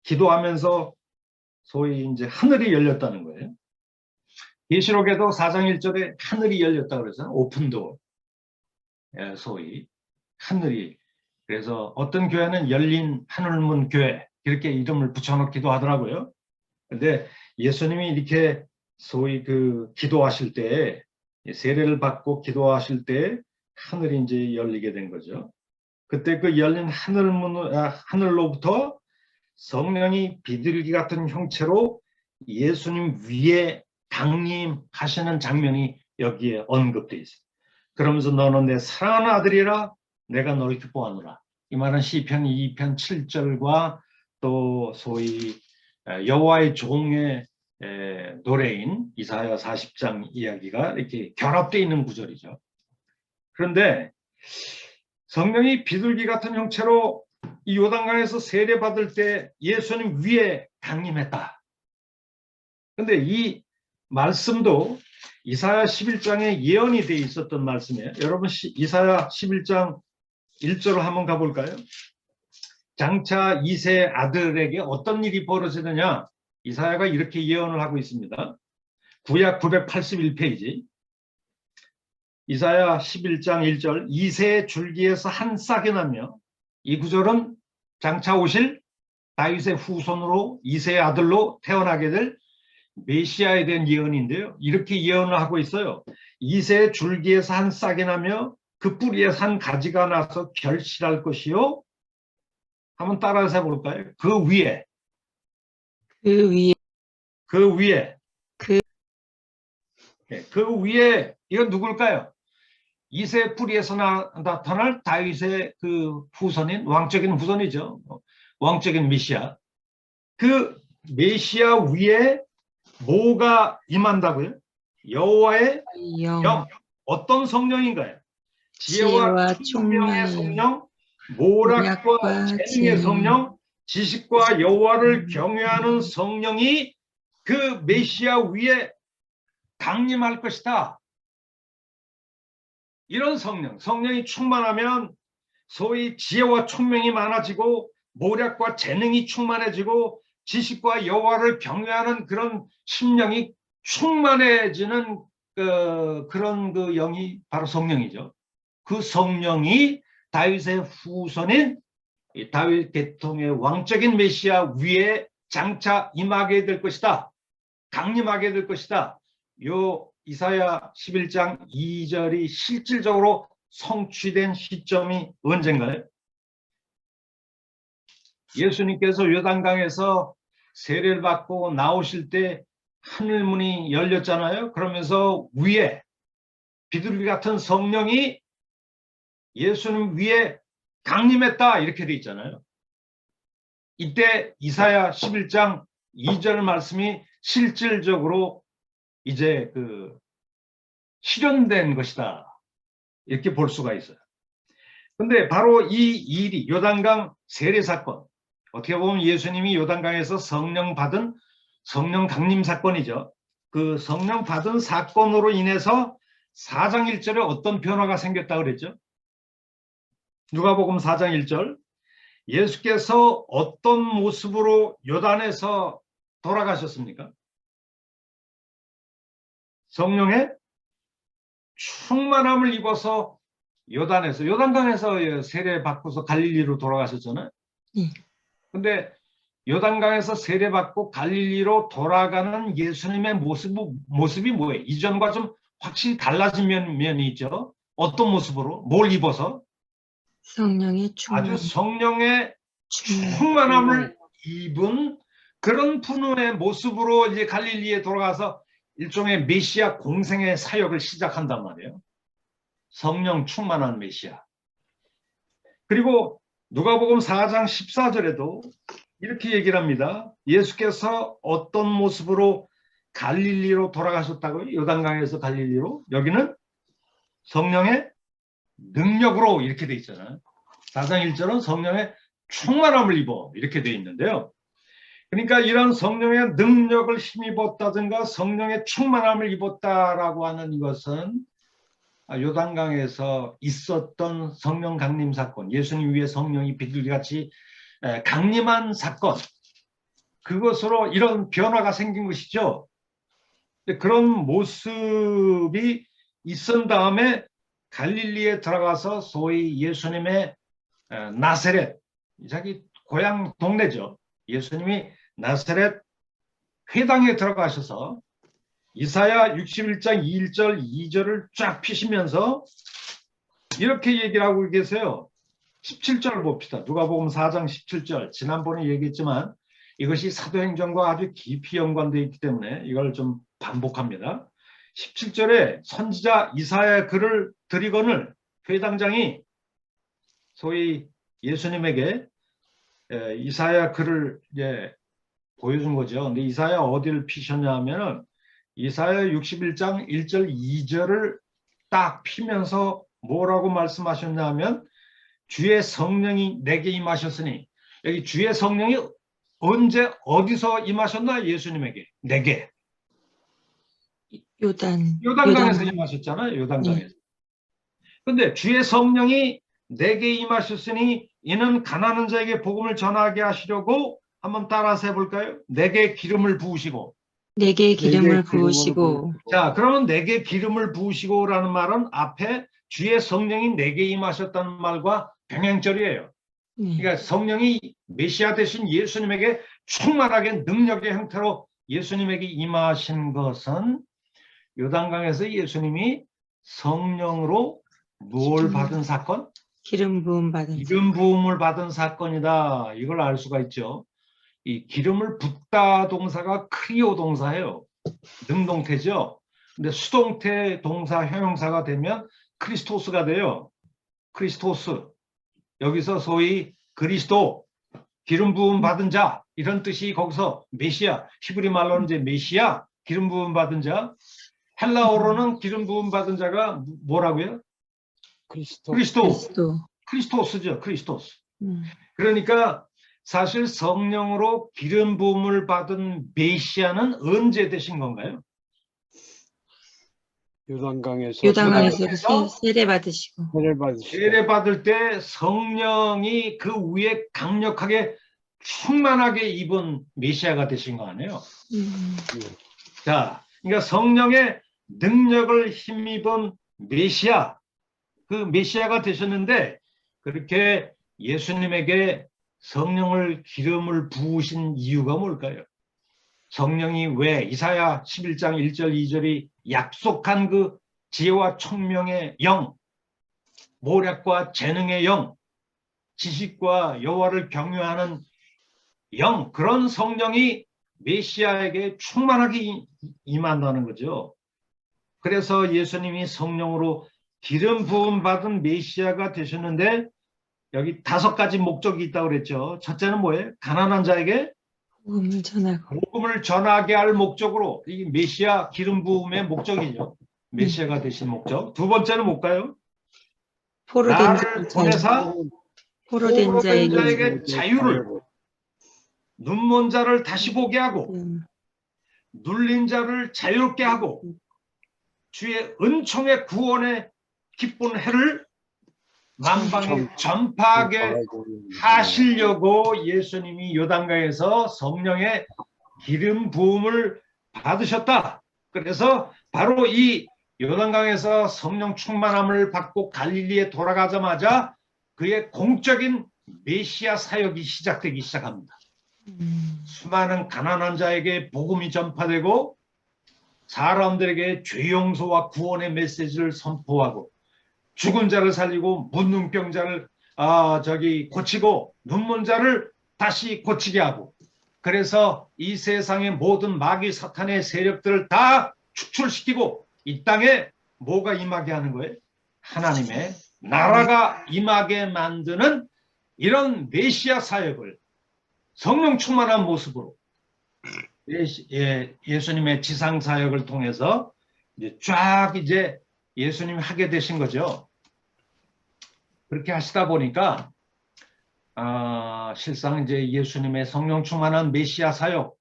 기도하면서 소위 이제 하늘이 열렸다는 거예요. 계시록에도 4장 1절에 하늘이 열렸다고 그러잖아요. 오픈도어. 소위 하늘이. 그래서 어떤 교회는 열린 하늘문 교회 이렇게 이름을 붙여놓기도 하더라고요. 근데 예수님이 이렇게 소위 그 기도하실 때 세례를 받고 기도하실 때 하늘이 이제 열리게 된 거죠. 그때 그 열린 하늘로부터 성령이 비둘기 같은 형체로 예수님 위에 강림하시는 장면이 여기에 언급되어 있어요. 그러면서 너는 내 사랑하는 아들이라 내가 너를 기뻐하노라. 이 말은 시편 2편 7절과 또 소위 여호와의 종의 노래인 이사야 40장 이야기가 이렇게 결합되어 있는 구절이죠. 그런데 성령이 비둘기 같은 형체로 이 요단강에서 세례받을 때 예수님 위에 강림했다. 그런데 이 말씀도 이사야 11장에 예언이 되어 있었던 말씀이에요. 여러분 이사야 11장 1절을 한번 가볼까요? 장차 이세 아들에게 어떤 일이 벌어지느냐? 이사야가 이렇게 예언을 하고 있습니다. 구약 981페이지. 이사야 11장 1절 이세의 줄기에서 한 싹이 나며 이 구절은 장차 오실 다윗의 후손으로 이세의 아들로 태어나게 될 메시아에 대한 예언인데요. 이렇게 예언을 하고 있어요. 이세의 줄기에서 한 싹이 나며 그 뿌리에서 한 가지가 나서 결실할 것이요. 한번 따라서 해볼까요? 그 위에 그 위에 이건 누굴까요? 이세 뿌리에서 나타날 다윗의 그 후손인 왕적인 후손이죠. 왕적인 메시아. 그 메시아 위에 뭐가 임한다고요? 여호와의 영. 어떤 성령인가요? 지혜와 총명의 성령, 모략과 재능의 성령, 지식과 여호와를 경외하는 성령이 그 메시아 위에 강림할 것이다. 이런 성령이 충만하면 소위 지혜와 총명이 많아지고 모략과 재능이 충만해지고 지식과 여호와를 경외하는 그런 심령이 충만해지는 그런 그 영이 바로 성령이죠. 그 성령이 다윗의 후손인 다윗 계통의 왕적인 메시아 위에 장차 임하게 될 것이다. 강림하게 될 것이다. 요 이사야 11장 2절이 실질적으로 성취된 시점이 언젠가요? 예수님께서 요단강에서 세례를 받고 나오실 때 하늘문이 열렸잖아요. 그러면서 위에 비둘기 같은 성령이 예수님 위에 강림했다 이렇게 돼 있잖아요. 이때 이사야 11장 2절 말씀이 실질적으로 이제 실현된 것이다 이렇게 볼 수가 있어요. 근데 바로 이 일이 요단강 세례 사건, 어떻게 보면 예수님이 요단강에서 성령 받은 성령 강림 사건이죠. 그 성령 받은 사건으로 인해서 4장 1절에 어떤 변화가 생겼다고 그랬죠? 누가복음 4장 1절, 예수께서 어떤 모습으로 요단에서 돌아가셨습니까? 성령의 충만함을 입어서 요단강에서 세례 받고서 갈릴리로 돌아가셨잖아요. 근데 요단강에서 세례 받고 갈릴리로 돌아가는 예수님의 모습이 뭐예요? 이전과 좀 확실히 달라진 면이 있죠. 어떤 모습으로? 뭘 입어서? 성령의 충만. 아주 성령의 충만함을 입은 그런 분의 모습으로 이제 갈릴리에 돌아가서 일종의 메시아 공생의 사역을 시작한단 말이에요. 성령 충만한 메시아. 그리고 누가복음 4장 14절에도 이렇게 얘기를 합니다. 예수께서 어떤 모습으로 갈릴리로 돌아가셨다고요? 요단강에서 갈릴리로. 여기는 성령의 능력으로 이렇게 돼 있잖아요. 4장 1절은 성령의 충만함을 입어 이렇게 돼 있는데요. 그러니까 이런 성령의 능력을 힘입었다든가 성령의 충만함을 입었다라고 하는 이것은 요단강에서 있었던 성령 강림 사건, 예수님 위에 성령이 비둘기같이 강림한 사건, 그것으로 이런 변화가 생긴 것이죠. 그런 모습이 있은 다음에 갈릴리에 들어가서 소위 예수님의 나사렛, 자기 고향 동네죠. 예수님이 나사렛 회당에 들어가셔서 이사야 61장 1절 2절을 쫙 피시면서 이렇게 얘기를 하고 계세요. 17절 봅시다. 누가복음 4장 17절. 지난번에 얘기했지만 이것이 사도행전과 아주 깊이 연관되어 있기 때문에 이걸 좀 반복합니다. 17절에 선지자 이사야의 글을 드리거늘 회당장이 소위 예수님에게 이사야 글을 이제 보여준 거죠. 근데 이사야 어디를 피셨냐 하면은 이사야 61장 1절 2절을 딱 피면서 뭐라고 말씀하셨냐 하면 주의 성령이 내게 임하셨으니, 여기 주의 성령이 언제 어디서 임하셨나? 예수님에게. 내게. 요단강에서 임하셨잖아요. 요단강에서. 근데 주의 성령이 내게 임하셨으니 이는 가난한 자에게 복음을 전하게 하시려고 한번 따라서 해볼까요? 내게 기름을 부으시고. 내게 기름을 부으시고. 자, 그러면 내게 기름을 부으시고라는 말은 앞에 주의 성령이 내게 임하셨다는 말과 병행절이에요. 그러니까 성령이 메시아 되신 예수님에게 충만하게 능력의 형태로 예수님에게 임하신 것은 요단강에서 예수님이 성령으로 뭘 받은 사건? 기름 부음 받은 기름 부음을 받은 사건이다. 이걸 알 수가 있죠. 이 기름을 붓다 동사가 크리오 동사예요. 능동태죠. 근데 수동태 동사 형용사가 되면 크리스토스가 돼요. 크리스토스. 여기서 소위 그리스도, 기름 부음 받은 자 이런 뜻이 거기서 메시아, 히브리 말로는 이제 메시아, 기름 부음 받은 자. 헬라어로는 기름 부음 받은 자가 뭐라고요? 크리스토스죠. 크리스토스. 그러니까 사실 성령으로 기름 부음을 받은 메시아는 언제 되신 건가요? 요단강에서 세례 받으시고. 세례 받을 때 성령이 그 위에 강력하게 충만하게 입은 메시아가 되신 거 아니에요? 자, 그러니까 성령의 능력을 힘입은 메시아, 그 메시아가 되셨는데 그렇게 예수님에게 성령을 기름을 부으신 이유가 뭘까요? 성령이 왜 이사야 11장 1절 2절이 약속한 그 지혜와 총명의 영, 모략과 재능의 영, 지식과 여호와를 경외하는 영, 그런 성령이 메시아에게 충만하게 임한다는 거죠. 그래서 예수님이 성령으로 기름 부음 받은 메시아가 되셨는데 여기 5가지 목적이 있다고 그랬죠. 첫째는 뭐예요? 가난한 자에게 복음을 전하고. 복음을 전하게 할 목적으로, 이 메시아 기름 부음의 목적이죠. 네. 메시아가 되신 목적. 두 번째는 뭘까요? 포로된 나를 자의 보내사 포로된 포로된 자에게 자에게 자유를, 눈먼 자를 다시 보게 하고 눌린 자를 자유롭게 하고 주의 은총의 구원의 기쁜 해를 만방에 전파하게 하시려고 예수님이 요단강에서 성령의 기름 부음을 받으셨다. 그래서 바로 이 요단강에서 성령 충만함을 받고 갈릴리에 돌아가자마자 그의 공적인 메시아 사역이 시작되기 시작합니다. 수많은 가난한 자에게 복음이 전파되고 사람들에게 죄 용서와 구원의 메시지를 선포하고 죽은 자를 살리고 문둥병자를 고치고 눈먼 자를 다시 고치게 하고, 그래서 이 세상의 모든 마귀 사탄의 세력들을 다 축출시키고 이 땅에 뭐가 임하게 하는 거예요? 하나님의 나라가 임하게 만드는 이런 메시아 사역을 성령 충만한 모습으로 예수님의 지상 사역을 통해서 쫙 예수님이 하게 되신 거죠. 그렇게 하시다 보니까 실상 예수님의 성령 충만한 메시아 사역,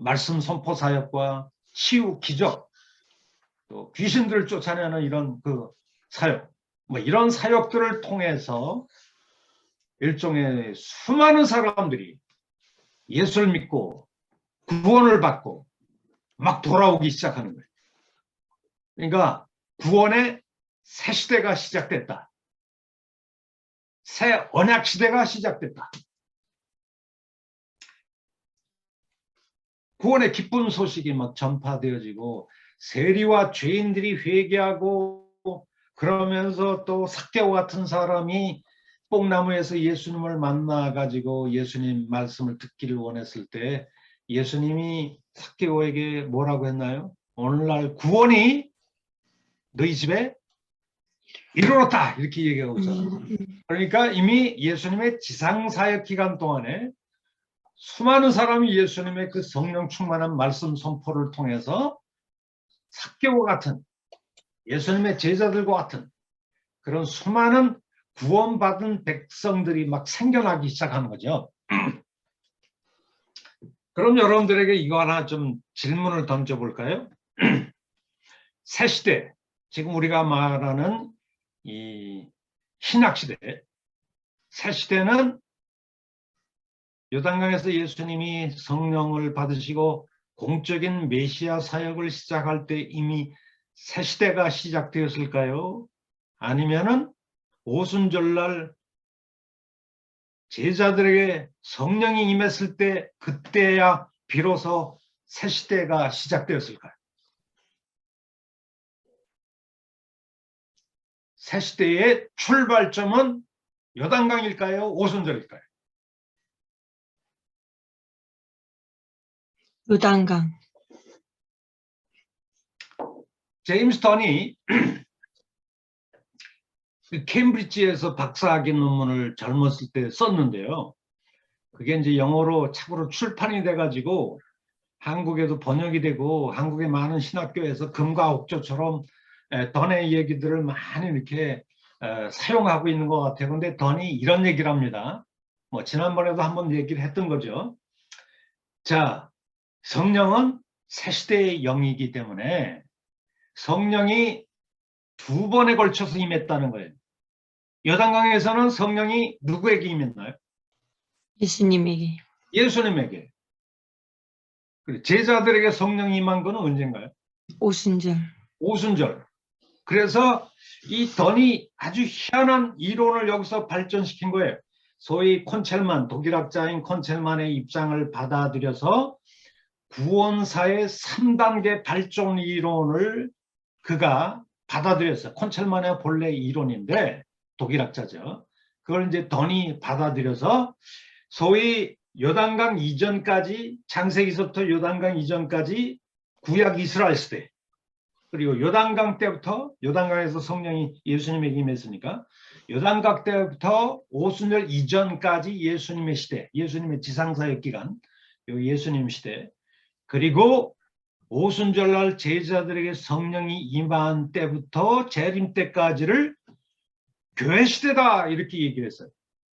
말씀 선포 사역과 치유 기적, 또 귀신들을 쫓아내는 이런 그 사역, 이런 사역들을 통해서 일종의 수많은 사람들이 예수를 믿고 구원을 받고 막 돌아오기 시작하는 거예요. 그러니까 구원의 새 시대가 시작됐다. 새 언약 시대가 시작됐다. 구원의 기쁜 소식이 막 전파되어지고 세리와 죄인들이 회개하고, 그러면서 또 삭개오 같은 사람이 뽕나무에서 예수님을 만나가지고 예수님 말씀을 듣기를 원했을 때 예수님이 삭개오에게 뭐라고 했나요? 오늘날 구원이 너희 집에 이르렀다, 이렇게 얘기하고 있잖아요. 그러니까 이미 예수님의 지상사역 기간 동안에 수많은 사람이 예수님의 그 성령 충만한 말씀 선포를 통해서 삭개오 같은 예수님의 제자들과 같은 그런 수많은 구원받은 백성들이 막 생겨나기 시작하는 거죠. 그럼 여러분들에게 이거 하나 좀 질문을 던져볼까요? 새 시대, 지금 우리가 말하는 이 신약시대, 새 시대는 요단강에서 예수님이 성령을 받으시고 공적인 메시아 사역을 시작할 때 이미 새 시대가 시작되었을까요? 아니면은 오순절날 제자들에게 성령이 임했을 때 그때야 비로소 새 시대가 시작되었을까요? 새 시대의 출발점은 요단강일까요? 오순절일까요? 요단강. 제임스 턴이 케임브리지에서 박사학위 논문을 젊었을 때 썼는데요. 그게 영어로 착으로 출판이 돼가지고 한국에도 번역이 되고 한국의 많은 신학교에서 금과 옥조처럼 던의 얘기들을 많이 이렇게 사용하고 있는 것 같아요. 그런데 던이 이런 얘기를 합니다. 지난번에도 한번 얘기를 했던 거죠. 자, 성령은 새 시대의 영이기 때문에 성령이 2번에 걸쳐서 임했다는 거예요. 요단강에서는 성령이 누구에게 임했나요? 예수님에게. 예수님에게. 제자들에게 성령이 임한 것은 언젠가요? 오순절. 오순절. 그래서 이 던이 아주 희한한 이론을 여기서 발전시킨 거예요. 소위 콘첼만, 독일학자인 콘첼만의 입장을 받아들여서 구원사의 3단계 발전 이론을 그가 받아들였어요. 콘첼만의 본래 이론인데 독일학자죠. 그걸 던이 받아들여서 소위 요단강 이전까지, 창세기서부터 요단강 이전까지 구약 이스라엘 시대, 그리고 요단강 때부터, 요단강에서 성령이 예수님에게 임했으니까 요단강 때부터 오순절 이전까지 예수님의 시대, 예수님의 지상사역 기간, 요 예수님 시대, 그리고 오순절날 제자들에게 성령이 임한 때부터 재림 때까지를 교회 시대다 이렇게 얘기를 했어요.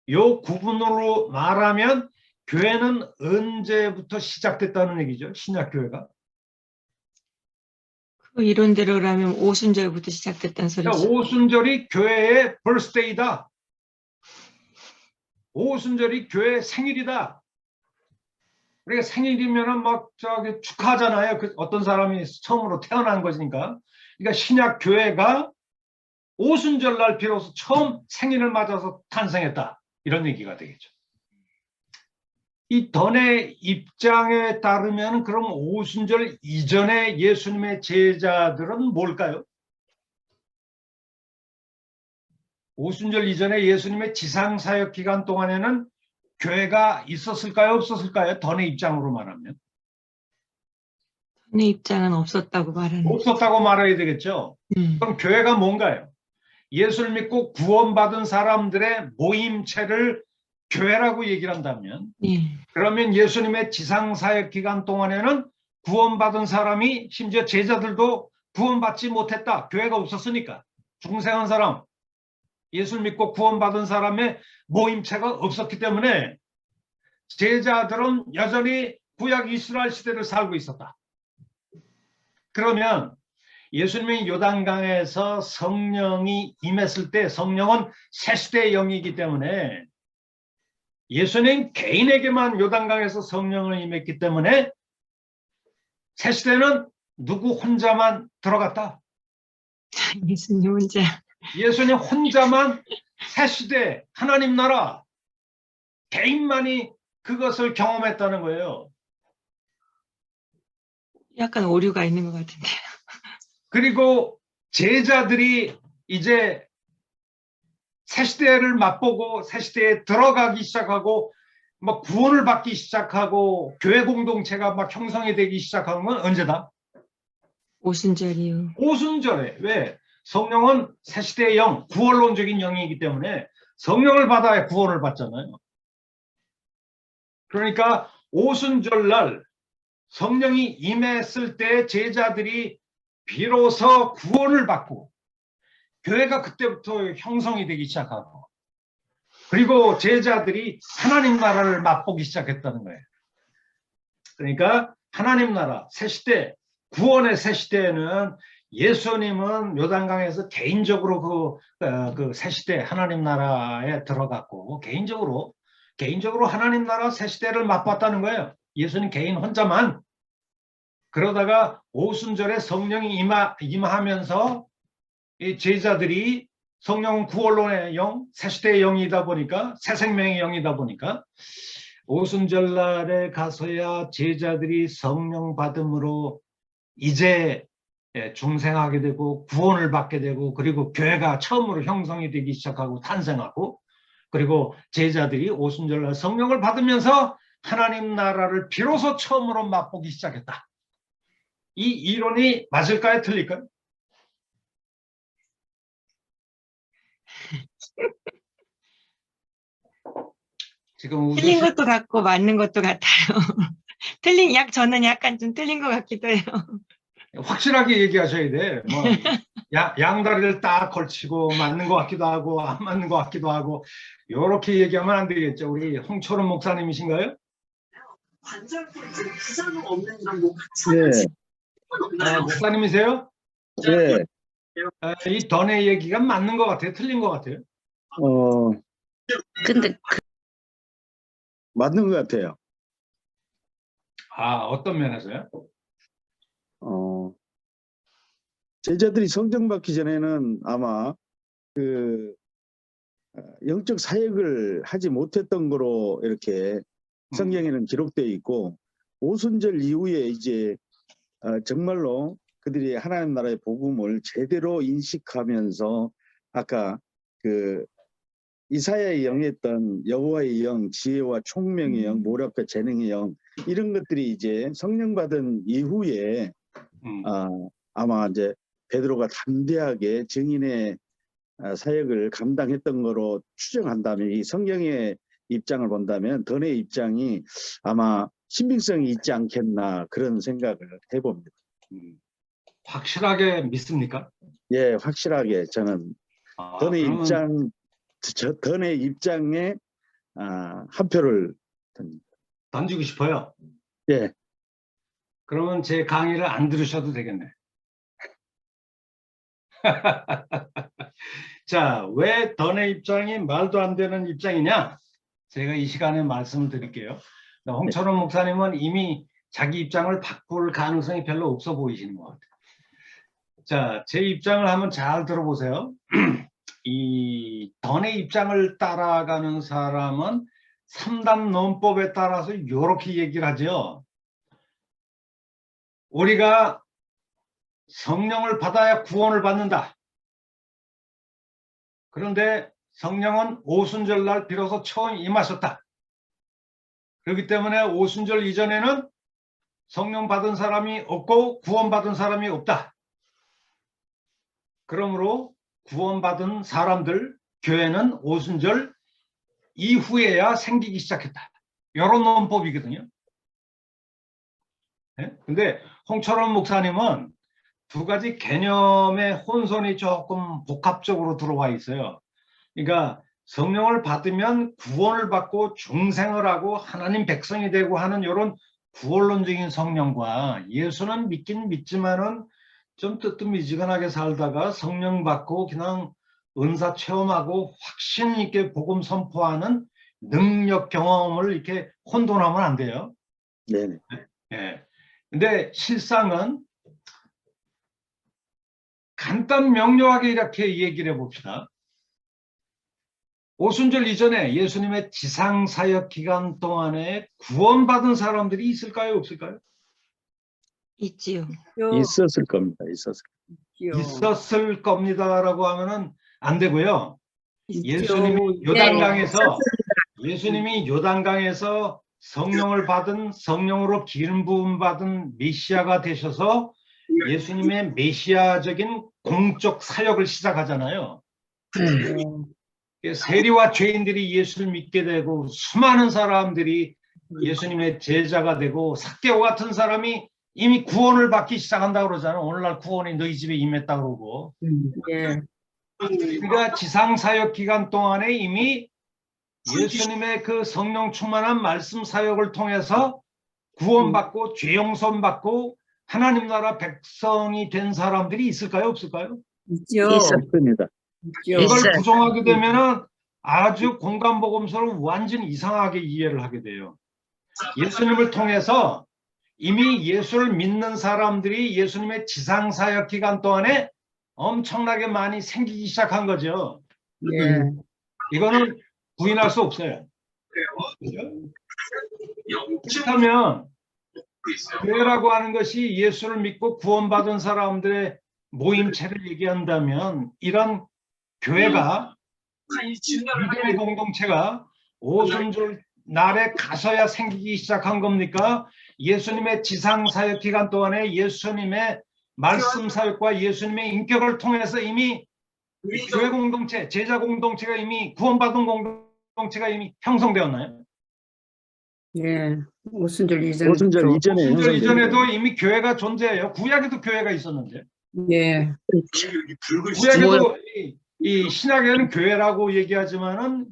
요 구분으로 말하면 교회는 언제부터 시작됐다는 얘기죠. 신약교회가. 그 이론대로라면 오순절부터 시작됐다는 그러니까 소리죠. 오순절이 교회의 birthday다. 오순절이 교회의 생일이다. 그러니까 생일이면은 막 저기 축하하잖아요. 그 어떤 사람이 처음으로 태어난 것이니까. 그러니까 신약 교회가 오순절날 비로소 처음 생일을 맞아서 탄생했다. 이런 얘기가 되겠죠. 이 던의 입장에 따르면 그럼 오순절 이전에 예수님의 제자들은 뭘까요? 오순절 이전에 예수님의 지상사역 기간 동안에는 교회가 있었을까요? 없었을까요? 던의 입장으로 말하면. 내 입장은 없었다고 말하는. 없었다고 말해야 되겠죠. 그럼 교회가 뭔가요? 예수를 믿고 구원받은 사람들의 모임체를 교회라고 얘기를 한다면 예. 그러면 예수님의 지상사역 기간 동안에는 구원받은 사람이 심지어 제자들도 구원받지 못했다. 교회가 없었으니까. 중생한 사람, 예수를 믿고 구원받은 사람의 모임체가 없었기 때문에 제자들은 여전히 구약 이스라엘 시대를 살고 있었다. 그러면 예수님이 요단강에서 성령이 임했을 때 성령은 새시대의 영이기 때문에 예수님 개인에게만 요단강에서 성령을 임했기 때문에 새시대는 누구 혼자만 들어갔다. 예수님 혼자. 예수님 혼자만 새시대 하나님 나라 개인만이 그것을 경험했다는 거예요. 약간 오류가 있는 것 같은데. 그리고 제자들이 이제 새시대를 맛보고 새시대에 들어가기 시작하고 막 구원을 받기 시작하고 교회 공동체가 막 형성이 되기 시작한 건 언제다? 오순절 이후. 오순절에. 왜? 성령은 새시대의 영, 구원론적인 영이기 때문에 성령을 받아야 구원을 받잖아요. 그러니까 오순절날 성령이 임했을 때 제자들이 비로소 구원을 받고 교회가 그때부터 형성이 되기 시작하고 그리고 제자들이 하나님 나라를 맛보기 시작했다는 거예요. 그러니까 하나님 나라 새시대, 구원의 새시대에는 예수님은 요단강에서 개인적으로 그 새시대 하나님 나라에 들어갔고 개인적으로 하나님 나라 새시대를 맛봤다는 거예요. 예수님 개인 혼자만. 그러다가 오순절에 성령이 임하면서 이 제자들이 성령은 구원론의 영, 새시대의 영이다 보니까 새 생명의 영이다 보니까 오순절날에 가서야 제자들이 성령 받음으로 이제 중생하게 되고 구원을 받게 되고 그리고 교회가 처음으로 형성이 되기 시작하고 탄생하고 그리고 제자들이 오순절날 성령을 받으면서 하나님 나라를 비로소 처음으로 맛보기 시작했다. 이 이론이 맞을까요? 틀릴까요? 지금 틀린 것도 같고 맞는 것도 같아요. 저는 약간 좀 틀린 것 같기도 해요. 확실하게 얘기하셔야 돼. 뭐 양다리를 딱 걸치고 맞는 것 같기도 하고 안 맞는 것 같기도 하고 이렇게 얘기하면 안 되겠죠. 우리 홍철원 목사님이신가요? 관절골절 부상은 없는 이런 뭐 네, 없나요? 목사님이세요? 네, 이 던의 얘기가 맞는 것 같아요? 틀린 것 같아요? 근데 맞는 것 같아요. 어떤 면에서요? 제자들이 성령 받기 전에는 아마 그 영적 사역을 하지 못했던 거로 이렇게 성경에는 기록되어 있고 오순절 이후에 이제 정말로 그들이 하나님 나라의 복음을 제대로 인식하면서 아까 그 이사야의 영했던 여호와의 영, 지혜와 총명의 영, 모략과 재능의 영 이런 것들이 이제 성령 받은 이후에 아마 이제 베드로가 담대하게 증인의 사역을 감당했던 거로 추정한다면, 이 성경의 입장을 본다면 던의 입장이 아마 신빙성이 있지 않겠나 그런 생각을 해봅니다. 확실하게 믿습니까? 예, 확실하게 저는 던의 그러면 던의 입장에 한 표를 듭니다. 던지고 싶어요. 예, 그러면 제 강의를 안 들으셔도 되겠네. 자, 왜 던의 입장이 말도 안 되는 입장이냐? 제가 이 시간에 말씀을 드릴게요. 홍철원 목사님은 이미 자기 입장을 바꿀 가능성이 별로 없어 보이시는 것 같아요. 자, 제 입장을 한번 잘 들어보세요. 이 던의 입장을 따라가는 사람은 3단 논법에 따라서 이렇게 얘기를 하죠. 우리가 성령을 받아야 구원을 받는다. 그런데 성령은 오순절 날 비로소 처음 임하셨다. 그렇기 때문에 오순절 이전에는 성령 받은 사람이 없고 구원받은 사람이 없다. 그러므로 구원받은 사람들, 교회는 오순절 이후에야 생기기 시작했다. 이런 논법이거든요. 네? 근데 홍철원 목사님은 두 가지 개념의 혼선이 조금 복합적으로 들어와 있어요. 그러니까 성령을 받으면 구원을 받고 중생을 하고 하나님 백성이 되고 하는 이런 구원론적인 성령과, 예수는 믿긴 믿지만은 좀 뜨뜻미지근하게 살다가 성령 받고 그냥 은사 체험하고 확신 있게 복음 선포하는 능력 경험을 이렇게 혼돈하면 안 돼요. 네네. 예. 근데 실상은 간단 명료하게 이렇게 얘기를 해봅시다. 오순절 이전에 예수님의 지상사역 기간 동안에 구원받은 사람들이 있을까요? 없을까요? 있지요. 있었을 겁니다. 있었을 겁니다라고 하면은 안 되고요. 예수님이 요단강에서 성령을 받은, 성령으로 기름 부음 받은 메시아가 되셔서 예수님의 메시아적인 공적 사역을 시작하잖아요. 세리와 죄인들이 예수를 믿게 되고 수많은 사람들이 예수님의 제자가 되고 삭개오 같은 사람이 이미 구원을 받기 시작한다고 그러잖아요. 오늘날 구원이 너희 집에 임했다고 그러고. 우리가 지상사역 기간 동안에 이미 예수님의 그 성령 충만한 말씀 사역을 통해서 구원받고 죄 용서받고 하나님 나라 백성이 된 사람들이 있을까요? 없을까요? 있습니다. 이걸 부정하게 되면은 아주 공간복음서를 완전히 이상하게 이해를 하게 돼요. 예수님을 통해서 이미 예수를 믿는 사람들이 예수님의 지상사역 기간 동안에 엄청나게 많이 생기기 시작한 거죠. 이거는 부인할 수 없어요. 그렇다면 교회라고 하는 것이 예수를 믿고 구원받은 사람들의 모임체를 얘기한다면, 이런 교회가, 믿음의 공동체가 오순절 날에 가서야 생기기 시작한 겁니까? 예수님의 지상사역 기간 동안에 예수님의 말씀 사역과 예수님의 인격을 통해서 이미 교회 공동체, 제자 공동체가 이미 구원받은 공동체가 이미 형성되었나요? 예, 오순절 오순절 이전에도 이미 교회가 존재해요. 구약에도 교회가 있었는데. 예. 구약에도 이 신약에는 교회라고 얘기하지만은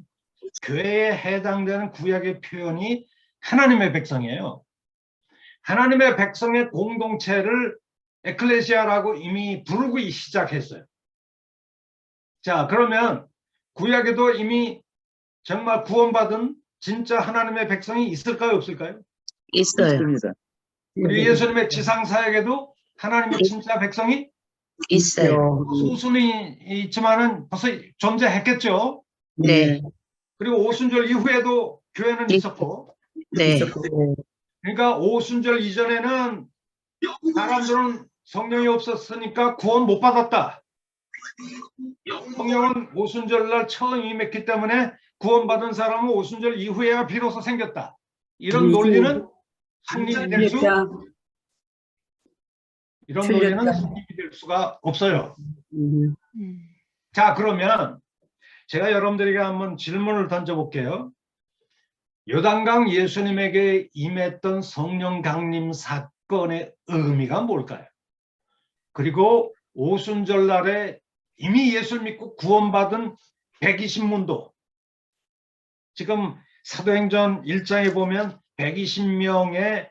교회에 해당되는 구약의 표현이 하나님의 백성이에요. 하나님의 백성의 공동체를 에클레시아라고 이미 부르기 시작했어요. 자, 그러면 구약에도 이미 정말 구원받은 진짜 하나님의 백성이 있을까요? 없을까요? 있어요. 우리 예수님의 지상사역에도 하나님의 진짜 백성이 있어요. 수순이 있지만은 벌써 존재했겠죠. 네. 그리고 오순절 이후에도 교회는 있었고. 네. 그러니까 오순절 이전에는 사람들은 성령이 없었으니까 구원 못 받았다. 성령은 오순절 날 처음 임했기 때문에 구원받은 사람은 오순절 이후에야 비로소 생겼다. 이런 논리는 성립이 될 수 이런 틀렸다. 논리는 성립이 될 수가 없어요. 음. 자, 그러면 제가 여러분들에게 한번 질문을 던져볼게요. 요단강 예수님에게 임했던 성령 강림 사건의 의미가 뭘까요? 그리고 오순절날에 이미 예수를 믿고 구원받은 120문도, 지금 사도행전 1장에 보면 120명의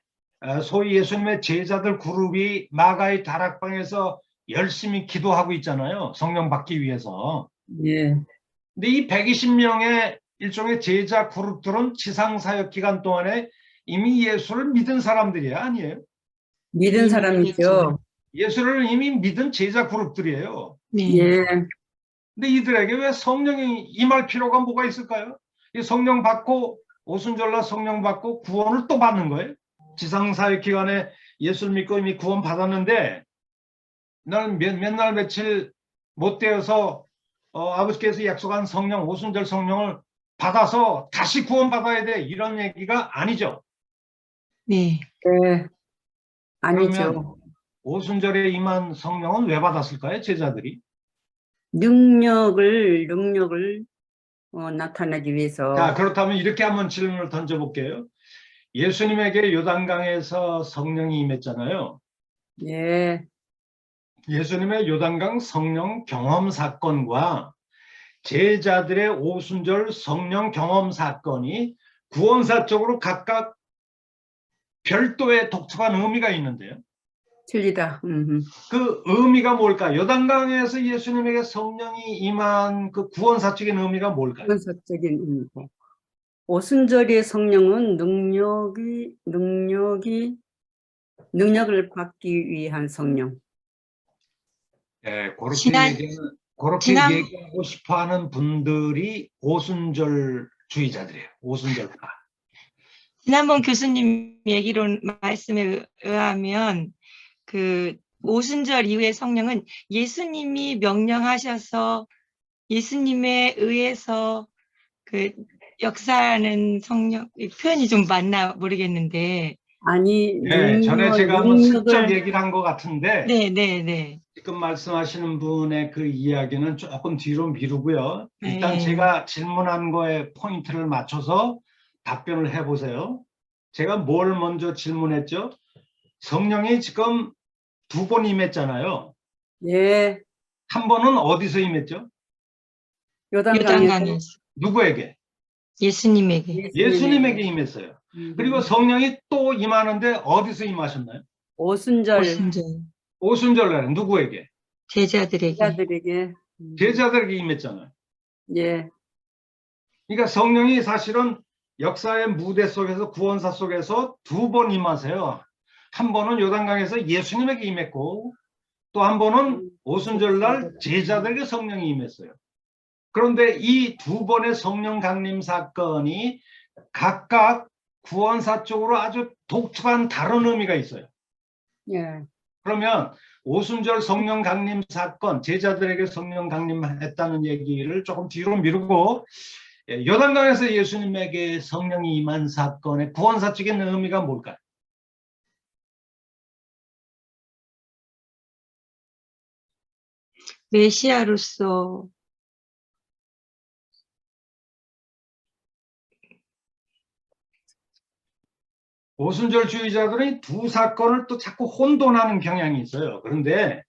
소위 예수님의 제자들 그룹이 마가의 다락방에서 열심히 기도하고 있잖아요. 성령 받기 위해서. 예. 근데 이 120명의 일종의 제자 그룹들은 지상 사역 기간 동안에 이미 예수를 믿은 사람들이야, 아니에요? 믿은 사람이죠. 예수를 이미 믿은 제자 그룹들이에요. 네. 예. 근데 이들에게 왜 성령이 임할 필요가 뭐가 있을까요? 이 성령 받고 오순절날 성령 받고 구원을 또 받는 거예요. 지상 사역 기간에 예수를 믿고 이미 구원 받았는데 나는 몇 날 며칠 못 되어서 아버지께서 약속한 성령, 오순절 성령을 받아서 다시 구원받아야 돼, 이런 얘기가 아니죠. 네. 예. 아니죠. 그러면 오순절에 임한 성령은 왜 받았을까요? 제자들이. 능력을 나타내기 위해서. 자, 그렇다면 이렇게 한번 질문을 던져볼게요. 예수님에게 요단강에서 성령이 임했잖아요. 예. 예수님의 요단강 성령 경험 사건과 제자들의 오순절 성령 경험 사건이 구원사적으로 각각 별도의 독특한 의미가 있는데요. 틀리다. 그 의미가 뭘까요? 요단강에서 예수님에게 성령이 임한 그 구원사적인 의미가 뭘까요? 사적인 의미고. 오순절의 성령은 능력을 받기 위한 성령. 네, 그렇게 지난- 지난- 얘기하고 싶어하는 분들이 오순절 주의자들이에요. 오순절파. 지난번 교수님 말씀에 의하면 그 오순절 이후의 성령은 예수님이 명령하셔서 예수님에 의해서 그 역사하는 성령, 이 표현이 좀 맞나 모르겠는데. 아니, 네, 전에 제가 한번 슬쩍 얘기를 한 것 같은데 네. 지금 말씀하시는 분의 그 이야기는 조금 뒤로 미루고요. 일단 네. 제가 질문한 거에 포인트를 맞춰서 답변을 해보세요. 제가 뭘 먼저 질문했죠? 성령이 지금 2번 임했잖아요. 예. 한 번은 어디서 임했죠? 요단강에서 요단강에서 누구에게? 예수님에게. 예수님에게 임했어요. 그리고 성령이 또 임하는데 어디서 임하셨나요? 오순절 오순절 오순절날에 누구에게? 제자들에게. 자들에게. 제자들에게 임했잖아요. 예. 그러니까 성령이 사실은 역사의 무대 속에서 구원사 속에서 2번 임하세요. 한 번은 요단강에서 예수님에게 임했고 또 한 번은 오순절날 제자들에게 성령이 임했어요. 그런데 이 2번의 성령 강림 사건이 각각 구원사 쪽으로 아주 독특한 다른 의미가 있어요. 예. 그러면 오순절 성령 강림 사건, 제자들에게 성령 강림했다는 얘기를 조금 뒤로 미루고 요단강에서 예수님에게 성령이 임한 사건의 구원사적인 의미가 뭘까요? 메시아로서 오순절주의자들은 두 사건을 또 자꾸 혼돈하는 경향이 있어요. 그런데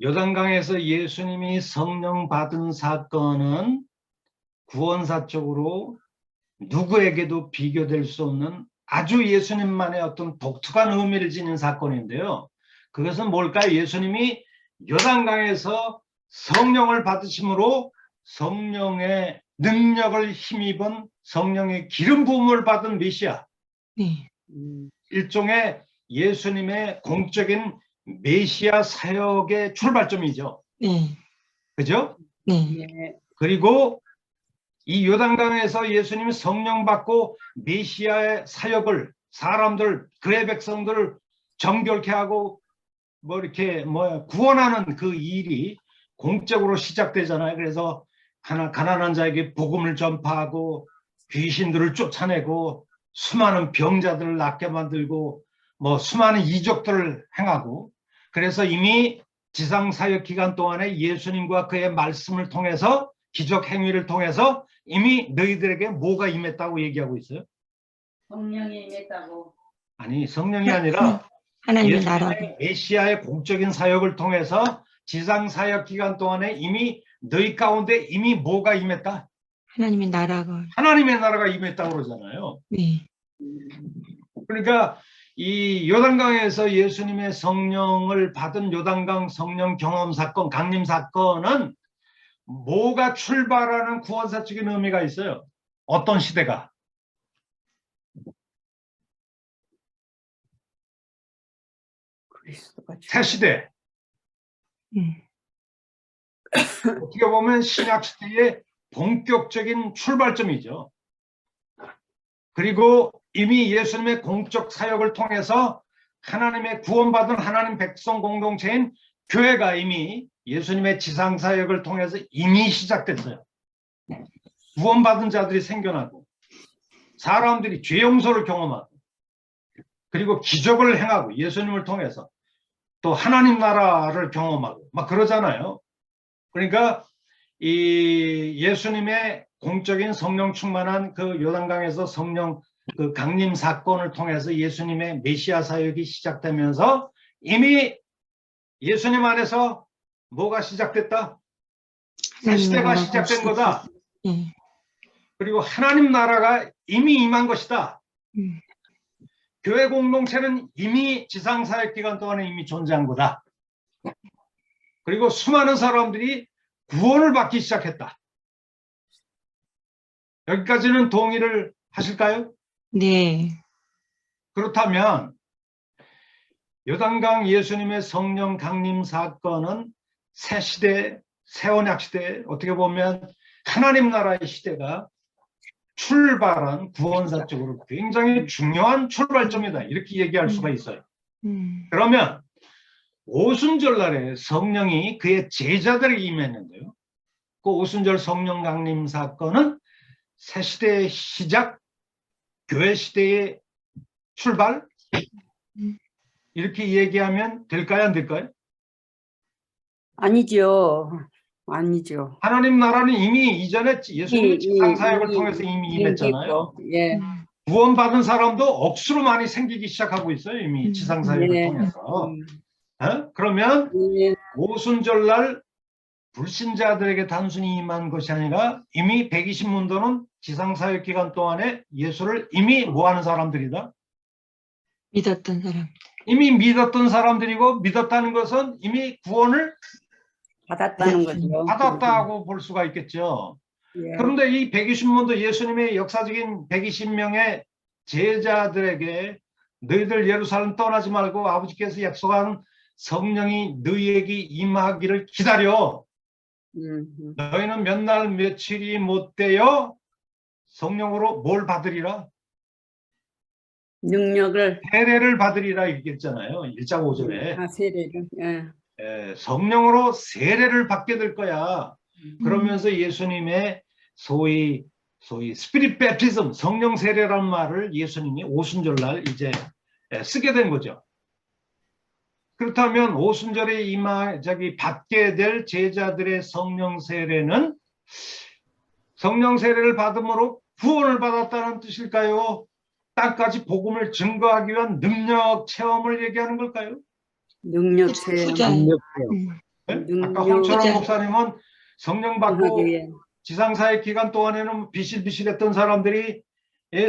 요단강에서 예수님이 성령 받은 사건은 구원사적으로 누구에게도 비교될 수 없는 아주 예수님만의 어떤 독특한 의미를 지닌 사건인데요. 그것은 뭘까요? 예수님이 요단강에서 성령을 받으심으로 성령의 능력을 힘입은 성령의 기름 부음을 받은 메시아, 네. 일종의 예수님의 공적인 메시아 사역의 출발점이죠. 네. 그죠? 네. 예. 그리고 이 요단강에서 예수님이 성령 받고 메시아의 사역을 사람들, 그의 백성들을 정결케 하고 뭐 이렇게 구원하는 그 일이 공적으로 시작되잖아요. 그래서 가난한 자에게 복음을 전파하고 귀신들을 쫓아내고 수많은 병자들을 낫게 만들고 뭐 수많은 이적들을 행하고 그래서 이미 지상 사역 기간 동안에 예수님과 그의 말씀을 통해서 기적 행위를 통해서 이미 너희들에게 뭐가 임했다고 얘기하고 있어요? 성령이 임했다고. 아니, 성령이 아니라 하나님의 나라가. 예수님의 메시아의 공적인 사역을 통해서 지상 사역 기간 동안에 이미 너희 가운데 이미 뭐가 임했다? 하나님의 나라가. 하나님의 나라가 임했다고 그러잖아요. 네. 그러니까 이 요단강에서 예수님의 성령을 받은 요단강 성령 경험 사건, 강림 사건은 뭐가 출발하는 구원사적인 의미가 있어요. 어떤 시대가? 그리스도가 새 시대. 음. 어떻게 보면 신약 시대의 본격적인 출발점이죠. 그리고 이미 예수님의 공적 사역을 통해서 하나님의 구원받은 하나님 백성 공동체인 교회가 이미 예수님의 지상 사역을 통해서 이미 시작됐어요. 구원받은 자들이 생겨나고 사람들이 죄 용서를 경험하고 그리고 기적을 행하고 예수님을 통해서 또 하나님 나라를 경험하고 막 그러잖아요. 그러니까 이 예수님의 공적인 성령 충만한 그 요단강에서 성령 그 강림 사건을 통해서 예수님의 메시아 사역이 시작되면서 이미 예수님 안에서 뭐가 시작됐다? 새 시대가 시작된 거다. 네. 그리고 하나님 나라가 이미 임한 것이다. 교회 공동체는 이미 지상 사역 기간 동안에 이미 존재한 거다. 그리고 수많은 사람들이 구원을 받기 시작했다. 여기까지는 동의를 하실까요? 네. 그렇다면 요단강 예수님의 성령 강림 사건은 새 시대, 새 언약 시대, 어떻게 보면 하나님 나라의 시대가 출발한 구원사적으로 굉장히 중요한 출발점이다. 이렇게 얘기할 수가 있어요. 그러면 오순절날에 성령이 그의 제자들에게 임했는데요. 그 오순절 성령 강림 사건은 새 시대의 시작, 교회 시대의 출발, 이렇게 얘기하면 될까요, 안 될까요? 아니죠. 아니죠. 하나님 나라는 이미 이전에 예수님의 지상 사역을 통해서 이미 임했잖아요. 예. 구원받은 사람도 억수로 많이 생기기 시작하고 있어요, 이미 지상 사역을 예. 통해서. 그러면 예. 오순절날 불신자들에게 단순히 임한 것이 아니라 이미 120문도는 지상 사역 기간 동안에 예수를 이미 뭐하는 사람들이다? 믿었던 사람. 이미 믿었던 사람들이고, 믿었다는 것은 이미 구원을 받았다는 거죠. 받았다고 볼 수가 있겠죠. 예. 그런데 이 120문도 예수님의 역사적인 120명의 제자들에게 너희들 예루살렘 떠나지 말고 아버지께서 약속한 성령이 너희에게 임하기를 기다려. 너희는 몇 날 며칠이 못되어 성령으로 뭘 받으리라? 능력을. 세례를 받으리라 얘기했잖아요. 1장 5절에. 아, 세례를. 예. 성령으로 세례를 받게 될 거야. 그러면서 예수님의 소위 스피릿 배프티즘, 성령 세례라는 말을 예수님이 오순절날 이제 쓰게 된 거죠. 그렇다면 오순절에 받게 될 제자들의 성령 세례는 성령 세례를 받음으로 구원을 받았다는 뜻일까요? 땅까지 복음을 증거하기 위한 능력 체험을 얘기하는 걸까요? 능력 체험. 후자. 아까 홍철환 목사님은 성령 받고 예. 지상사의 기간 동안에는 비실비실했던 사람들이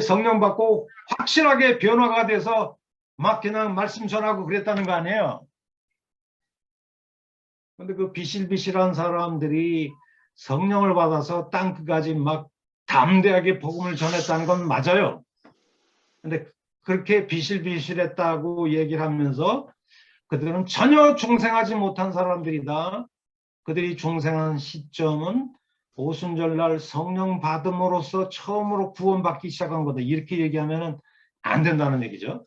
성령 받고 확실하게 변화가 돼서 막 그냥 말씀 전하고 그랬다는 거 아니에요? 근데 그 비실비실한 사람들이 성령을 받아서 땅끝까지 막 담대하게 복음을 전했다는 건 맞아요. 근데 그렇게 비실비실했다고 얘기를 하면서 그들은 전혀 중생하지 못한 사람들이다. 그들이 중생한 시점은 오순절날 성령 받음으로써 처음으로 구원받기 시작한 거다. 이렇게 얘기하면 안 된다는 얘기죠.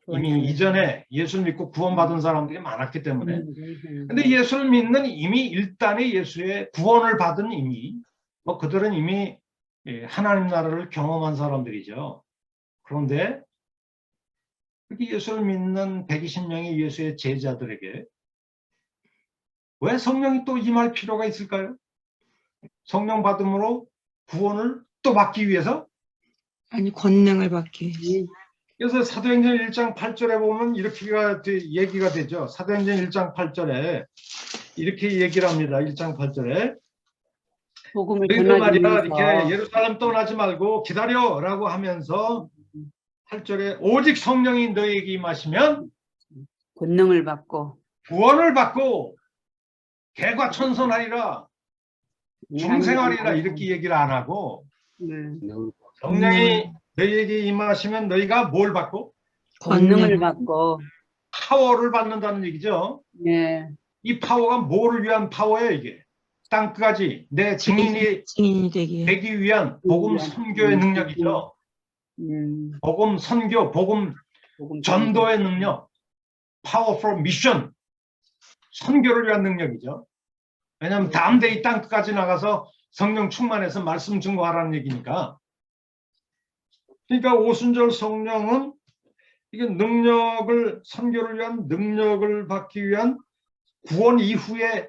이미 이전에 예수를 믿고 구원받은 사람들이 많았기 때문에. 근데 예수를 믿는 이미 일단의 예수의 구원을 받은 이미 그들은 이미 하나님 나라를 경험한 사람들이죠. 그런데 그렇게 예수를 믿는 120명의 예수의 제자들에게 왜 성령이 또 임할 필요가 있을까요? 성령 받음으로 구원을 또 받기 위해서? 아니, 권능을 받기 위해서. 그래서 사도행전 1장 8절에 보면 이렇게 얘기가 되죠. 사도행전 1장 8절에 이렇게 얘기를 합니다. 1장 8절에 복음을 너희들 말이야 전하면서 이렇게 예루살렘 떠나지 말고 기다려라고 하면서 8절에 오직 성령이 너희에게 임하시면 권능을 받고 구원을 받고 개과천선하리라 중생하리라 이렇게 얘기를 안 하고 성령이 너희에게 임하시면 너희가 뭘 받고? 권능을 받고 파워를 받는다는 얘기죠. 예. 이 파워가 뭐를 위한 파워예요 이게? 땅끝까지 내 증인이 증인이 되기 되기 위한 복음 선교의 능력이죠. 복음 선교, 복음 복음 전도의 능력, powerful mission, 선교를 위한 능력이죠. 왜냐하면 다음 대 이 땅끝까지 나가서 성령 충만해서 말씀 증거하라는 얘기니까. 그러니까 오순절 성령은 이게 능력을 선교를 위한 능력을 받기 위한 구원 이후에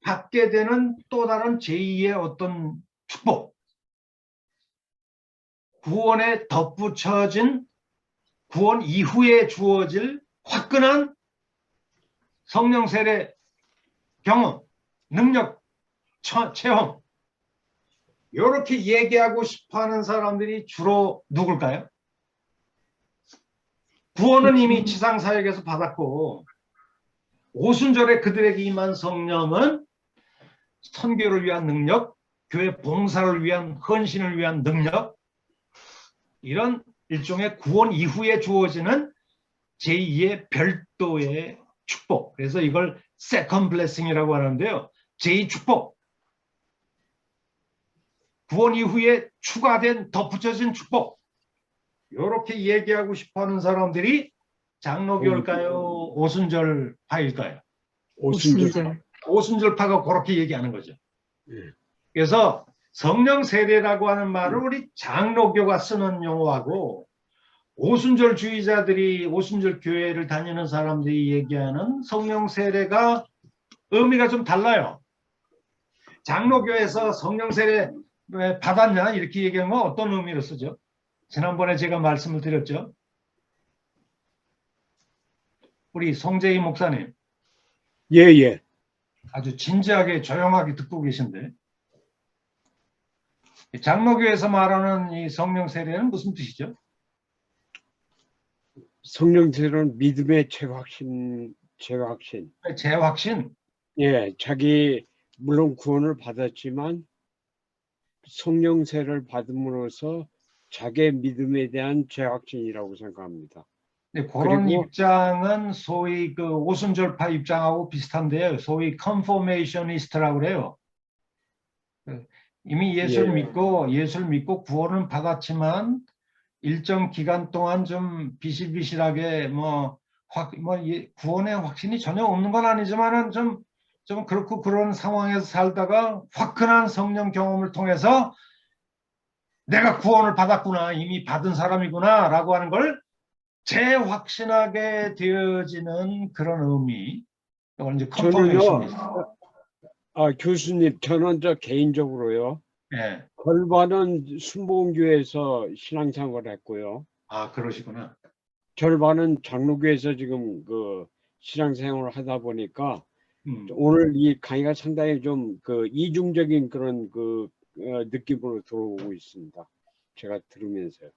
받게 되는 또 다른 제2의 어떤 축복, 구원에 덧붙여진 구원 이후에 주어질 화끈한 성령 세례 경험, 능력 체험 이렇게 얘기하고 싶어하는 사람들이 주로 누굴까요? 구원은 이미 지상사역에서 받았고 오순절에 그들에게 임한 성령은 선교를 위한 능력, 교회 봉사를 위한 헌신을 위한 능력 이런 일종의 구원 이후에 주어지는 제2의 별도의 축복. 그래서 이걸 second blessing이라고 하는데요. 제2축복. 구원 이후에 추가된 덧붙여진 축복. 이렇게 얘기하고 싶어하는 사람들이 장로교일까요? 오순절파일까요? 오순절. 오순절파가 그렇게 얘기하는 거죠. 그래서 성령 세례라고 하는 말을 우리 장로교가 쓰는 용어하고 오순절 주의자들이 오순절 교회를 다니는 사람들이 얘기하는 성령 세례가 의미가 좀 달라요. 장로교에서 성령 세례 받았냐 이렇게 얘기하는 건 어떤 의미로 쓰죠? 지난번에 제가 말씀을 드렸죠. 우리 송재희 목사님. 예. 아주 진지하게 조용하게 듣고 계신데 장로교에서 말하는 이 성령 세례는 무슨 뜻이죠? 성령 세례는 믿음의 재확신. 재확신. 예, 자기 물론 구원을 받았지만 성령 세례를 받음으로써 자기의 믿음에 대한 재확신이라고 생각합니다. 네, 그런 그리고 입장은 소위 그 오순절파 입장하고 비슷한데요. 소위 컨포메이셔니스트라고 그래요. 이미 예수를 믿고 구원은 받았지만 일정 기간 동안 좀 비실비실하게 구원의 확신이 전혀 없는 건 아니지만은 좀 그렇고 그런 상황에서 살다가 화끈한 성령 경험을 통해서 내가 구원을 받았구나, 이미 받은 사람이구나라고 하는 걸 재확신하게 되어지는 그런 의미. 이걸 이제 컨포메이션이죠. 교수님, 저는 개인적으로요. 예. 절반은 순복음교회에서 신앙생활을 했고요. 아, 그러시구나. 절반은 장로교에서 지금 그 신앙생활을 하다 보니까 오늘 이 강의가 상당히 좀 그 이중적인 그런 느낌으로 들어오고 있습니다. 제가 들으면서요.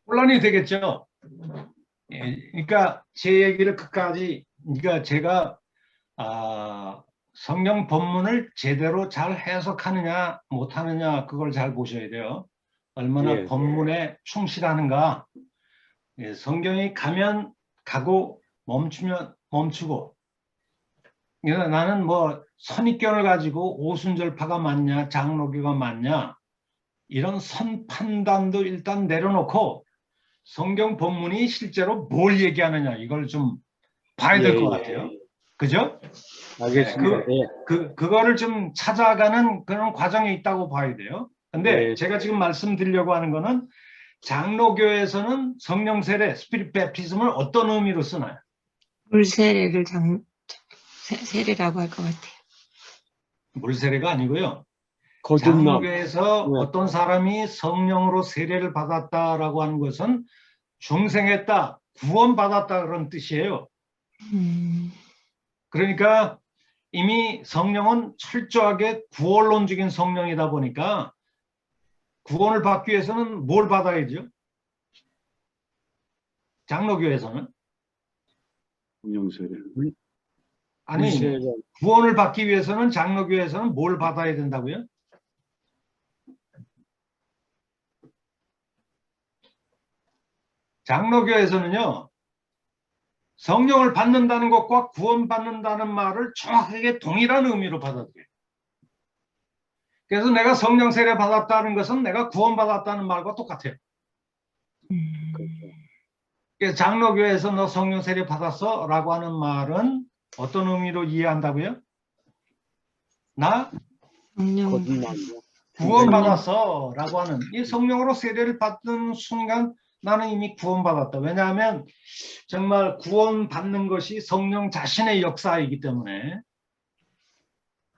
혼란이 되겠죠. 예, 그러니까 제 얘기를 끝까지, 그러니까 제가 성경 본문을 제대로 잘 해석하느냐 못하느냐 그걸 잘 보셔야 돼요. 얼마나 본문에 충실하는가. 예, 성경이 가면 가고 멈추면 멈추고. 그러니까 나는 선입견을 가지고 오순절파가 맞냐 장로교가 맞냐 이런 선판단도 일단 내려놓고 성경 본문이 실제로 뭘 얘기하느냐 이걸 좀 봐야 될 것 같아요. 그죠? 알겠습니다. 그거를 좀 찾아가는 그런 과정에 있다고 봐야 돼요. 근데 제가 지금 말씀드리려고 하는 거는 장로교에서는 성령 세례, 스피릿 베프티즘을 어떤 의미로 쓰나요? 물 세례를 세례라고 할 것 같아요. 물 세례가 아니고요. 거듭남. 장로교에서 네. 어떤 사람이 성령으로 세례를 받았다라고 하는 것은 중생했다, 구원받았다 그런 뜻이에요. 그러니까 이미 성령은 철저하게 구원론적인 성령이다 보니까 구원을 받기 위해서는 뭘 받아야죠? 장로교에서는? 성령 세례. 아니, 물세례. 구원을 받기 위해서는 장로교에서는 뭘 받아야 된다고요? 장로교에서는요, 성령을 받는다는 것과 구원받는다는 말을 정확하게 동일한 의미로 받아들여요. 그래서 내가 성령 세례 받았다는 것은 내가 구원받았다는 말과 똑같아요. 그래서 장로교에서 너 성령 세례 받았어? 라고 하는 말은 어떤 의미로 이해한다고요? 나 성령 거듭남. 구원받았어 라고 하는, 이 성령으로 세례를 받는 순간 나는 이미 구원받았다. 왜냐하면 정말 구원받는 것이 성령 자신의 역사이기 때문에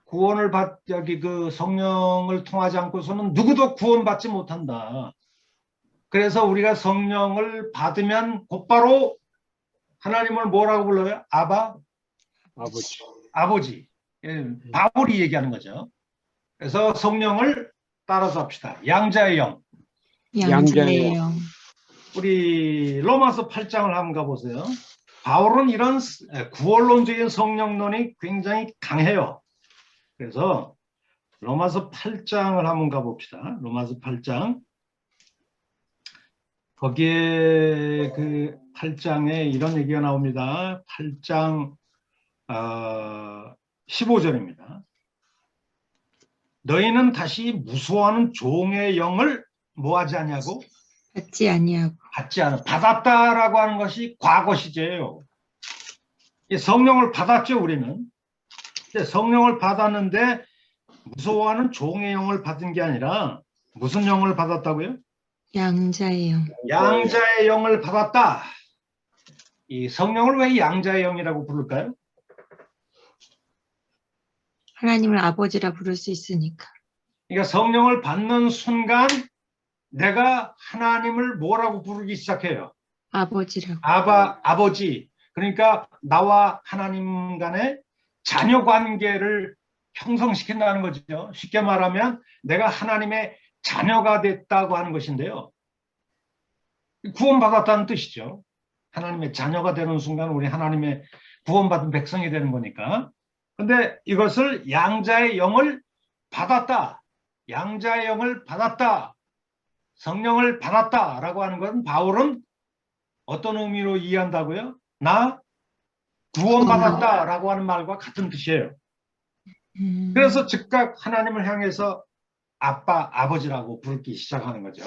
구원을 여기 그 성령을 통하지 않고서는 누구도 구원받지 못한다. 그래서 우리가 성령을 받으면 곧바로 하나님을 뭐라고 불러요? 아버지. 아버지. 예, 바울이 얘기하는 거죠. 그래서 성령을 따라서 합시다. 양자의 영. 양자의 영. 우리 로마서 8장을 한번 가보세요. 바울은 이런 구원론적인 성령론이 굉장히 강해요. 그래서 로마서 8장을 한번 가봅시다. 로마서 8장. 거기에 그 8장에 이런 얘기가 나옵니다. 8장 15절입니다. 너희는 다시 무수하는 종의 영을 뭐하지 않냐고? 받지 아니하고. 받지 않아. 받았다라고 하는 것이 과거 시제예요. 성령을 받았죠, 우리는. 성령을 받았는데 무서워하는 종의 영을 받은 게 아니라 무슨 영을 받았다고요? 양자의 영. 양자의 영을 받았다. 이 성령을 왜 양자의 영이라고 부를까요? 하나님을 아버지라 부를 수 있으니까. 그러니까 성령을 받는 순간 내가 하나님을 뭐라고 부르기 시작해요? 아버지라고. 아버지. 그러니까 나와 하나님 간의 자녀 관계를 형성시킨다는 거죠. 쉽게 말하면 내가 하나님의 자녀가 됐다고 하는 것인데요. 구원받았다는 뜻이죠. 하나님의 자녀가 되는 순간 우리 하나님의 구원받은 백성이 되는 거니까. 근데 이것을 양자의 영을 받았다. 양자의 영을 받았다. 성령을 받았다라고 하는 것은 바울은 어떤 의미로 이해한다고요? 나 구원받았다라고 하는 말과 같은 뜻이에요. 그래서 즉각 하나님을 향해서 아빠, 아버지라고 부르기 시작하는 거죠.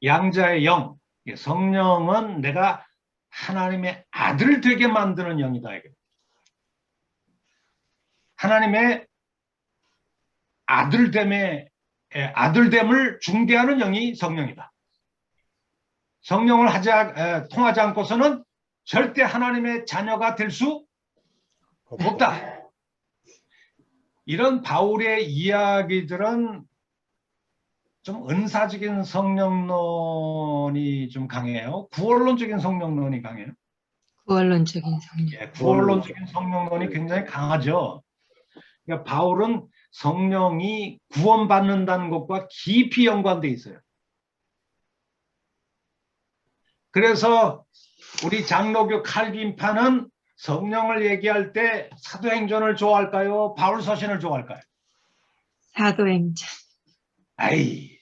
양자의 영, 성령은 내가 하나님의 아들 되게 만드는 영이다. 하나님의 아들됨을 중개하는 영이 성령이다. 성령을 통하지 않고서는 절대 하나님의 자녀가 될 수 없다. 이런 바울의 이야기들은 좀 은사적인 성령론이 좀 강해요. 구원론적인 성령론이 강해요. 구원론적인 성령. 예, 구원론적인 성령론이 굉장히 강하죠. 그러니까 바울은 성령이 구원받는다는 것과 깊이 연관되어 있어요. 그래서 우리 장로교 칼빈파는 성령을 얘기할 때 사도행전을 좋아할까요? 바울서신을 좋아할까요? 사도행전. 아니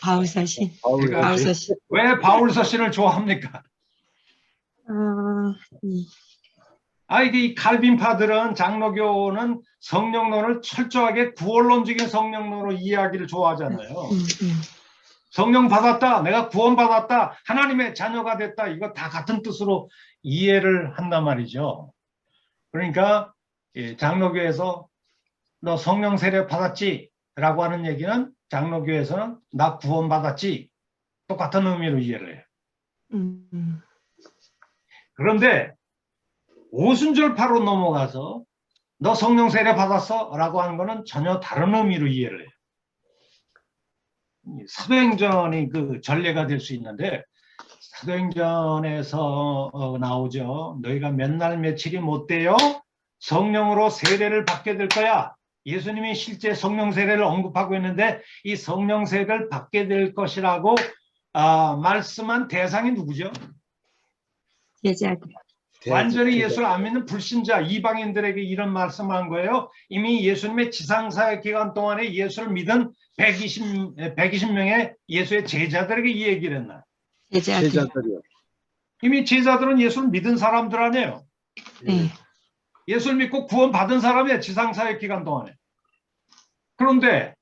바울서신. 바울서신. 왜 바울서신을 좋아합니까? 이 칼빈파들은 장로교는 성령론을 철저하게 구원론적인 성령론으로 이해하기를 좋아하잖아요. 성령 받았다, 내가 구원받았다, 하나님의 자녀가 됐다, 이거 다 같은 뜻으로 이해를 한단 말이죠. 그러니까 장로교에서 너 성령 세례 받았지? 라고 하는 얘기는 장로교에서는 나 구원받았지 똑같은 의미로 이해를 해요. 그런데 오순절파로 넘어가서 너 성령 세례 받았어? 라고 하는 거는 전혀 다른 의미로 이해를 해요. 사도행전이 그 전례가 될 수 있는데 사도행전에서 나오죠. 너희가 몇 날 며칠이 못 돼요? 성령으로 세례를 받게 될 거야. 예수님이 실제 성령 세례를 언급하고 있는데 이 성령 세례를 받게 될 것이라고 말씀한 대상이 누구죠? 제자들. 완전히 예수를 안 믿는 불신자 이방인들에게 이런 말씀한 거예요. 이미 예수님의 지상사역 기간 동안에 예수를 믿은 120명의 예수의 제자들에게 이 얘기를 했나. 제자들이요. 이미 제자들은 예수를 믿은 사람들 아니에요. 네. 예수를 믿고 구원받은 사람이에요. 지상사역 기간 동안에. 그런데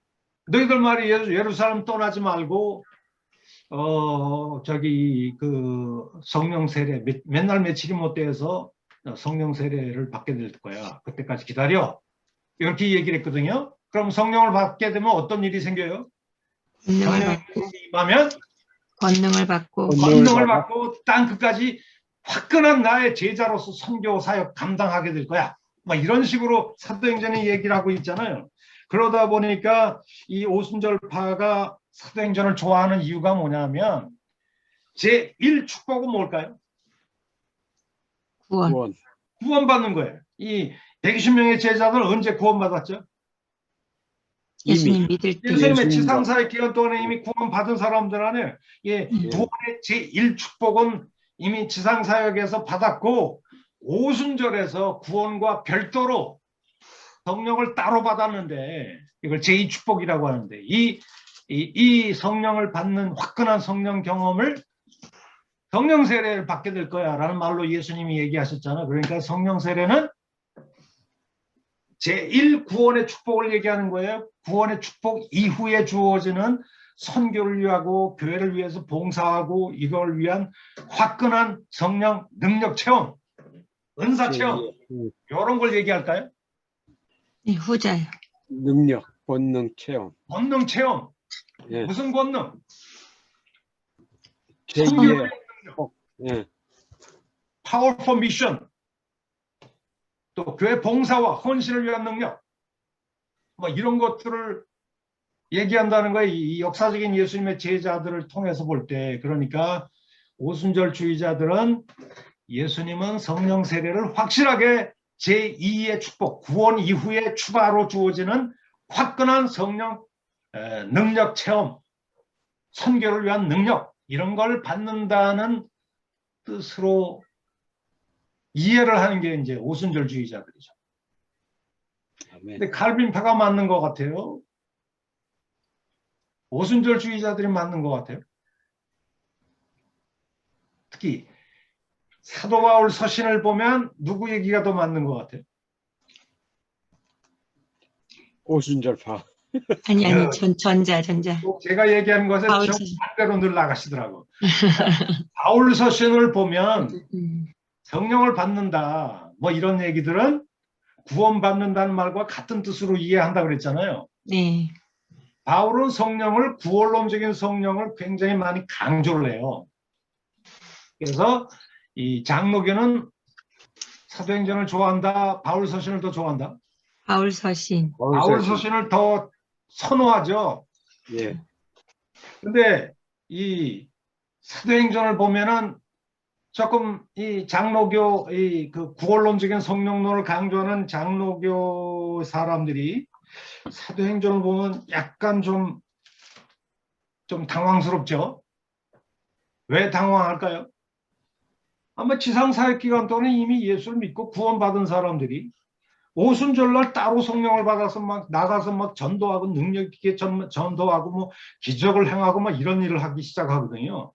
너희들 말이 예루살렘 떠나지 말고 그 성령 세례 몇 날 며칠이 못 돼서 성령 세례를 받게 될 거야. 그때까지 기다려. 이렇게 얘기를 했거든요. 그럼 성령을 받게 되면 어떤 일이 생겨요? 권능을 받고 권능을 받고 땅 끝까지 화끈한 나의 제자로서 선교 사역 감당하게 될 거야. 막 이런 식으로 사도행전에 얘기를 하고 있잖아요. 그러다 보니까 이 오순절파가 사도행전을 좋아하는 이유가 뭐냐면 제1축복은 뭘까요? 구원. 구원받는 거예요. 이 120명의 제자들 언제 구원받았죠? 예수님 믿을 때. 예수님의 지상사의 기간 동안에 이미 구원받은 사람들 안에 구원의 제1축복은 이미 지상사역에서 받았고 오순절에서 구원과 별도로 성령을 따로 받았는데 이걸 제2축복이라고 하는데 이 성령을 받는 화끈한 성령 경험을 성령 세례를 받게 될 거야 라는 말로 예수님이 얘기하셨잖아. 그러니까 성령 세례는 제1 구원의 축복을 얘기하는 거예요. 구원의 축복 이후에 주어지는 선교를 위하고 교회를 위해서 봉사하고 이걸 위한 화끈한 성령 능력 체험, 은사 체험 이런 걸 얘기할까요? 네, 후자요. 능력, 권능, 체험. 권능 체험. 예. 무슨 권능? 제2의 예. Power for mission. 또 교회 봉사와 헌신을 위한 능력. 뭐 이런 것들을 얘기한다는 거예요. 이 역사적인 예수님의 제자들을 통해서 볼 때. 그러니까 오순절주의자들은 예수님은 성령 세례를 확실하게 제2의 축복, 구원 이후에 추가로 주어지는 화끈한 성령 능력 체험, 선교를 위한 능력 이런 걸 받는다는 뜻으로 이해를 하는 게 이제 오순절주의자들이죠. 근데 칼빈파가 맞는 것 같아요. 오순절주의자들이 맞는 것 같아요. 특히 사도 바울 서신을 보면 누구 얘기가 더 맞는 것 같아요? 오순절파. 아니 전자. 제가 얘기하는 것에 반대로 늘 나가시더라고. 바울 서신을 보면 성령을 받는다 뭐 이런 얘기들은 구원받는다는 말과 같은 뜻으로 이해한다 그랬잖아요. 네. 바울은 성령을 구원론적인 성령을 굉장히 많이 강조를 해요. 그래서 이 장로교는 사도행전을 좋아한다, 바울 서신을 더 좋아한다. 바울 서신. 바울 서신을 더 선호하죠. 예. 근데 이 사도행전을 보면은 조금 이 장로교 그 구원론적인 성령론을 강조하는 장로교 사람들이 사도행전을 보면 약간 좀 당황스럽죠. 왜 당황할까요? 아마 지상사역 기간 동안에 이미 예수를 믿고 구원받은 사람들이 오순절날 따로 성령을 받아서 막 나가서 막 전도하고 능력 있게 전도하고 뭐 기적을 행하고 막 이런 일을 하기 시작하거든요.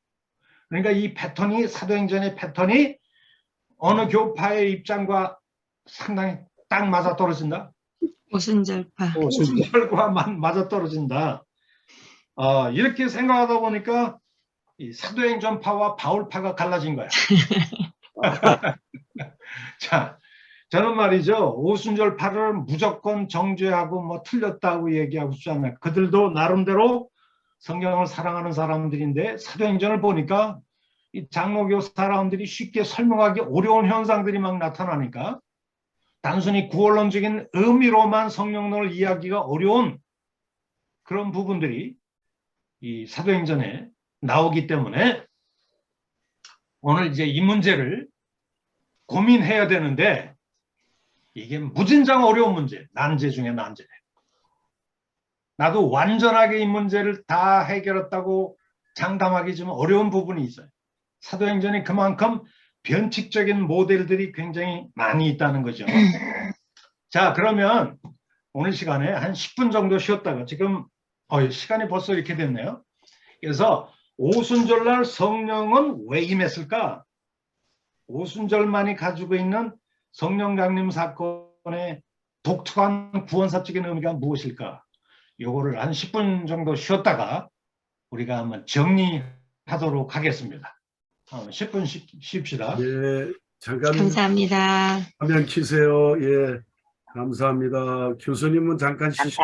그러니까 이 패턴이 사도행전의 패턴이 어느 교파의 입장과 상당히 딱 맞아떨어진다. 오순절파. 오순절과 맞아떨어진다. 이렇게 생각하다 보니까 이 사도행전파와 바울파가 갈라진 거야. 자, 저는 말이죠. 오순절 8을 무조건 정죄하고 뭐 틀렸다고 얘기하고 싶지 않아요. 그들도 나름대로 성경을 사랑하는 사람들인데 사도행전을 보니까 이 장로교 사람들이 쉽게 설명하기 어려운 현상들이 막 나타나니까 단순히 구원론적인 의미로만 성령론을 이해하기가 어려운 그런 부분들이 이 사도행전에 나오기 때문에 오늘 이제 이 문제를 고민해야 되는데 이게 무진장 어려운 문제, 난제 중에 난제. 나도 완전하게 이 문제를 다 해결했다고 장담하기 좀 어려운 부분이 있어요. 사도행전이 그만큼 변칙적인 모델들이 굉장히 많이 있다는 거죠. 자, 그러면 오늘 시간에 한 10분 정도 쉬었다가 지금 시간이 벌써 이렇게 됐네요. 그래서 오순절날 성령은 왜 임했을까? 오순절만이 가지고 있는 성령 강림 사건의 독특한 구원사적인 의미가 무엇일까? 요거를 한 10분 정도 쉬었다가 우리가 한번 정리하도록 하겠습니다. 10분 쉽시다. 예, 잠깐 감사합니다. 화면 키세요. 예, 감사합니다. 교수님은 잠깐 쉬시고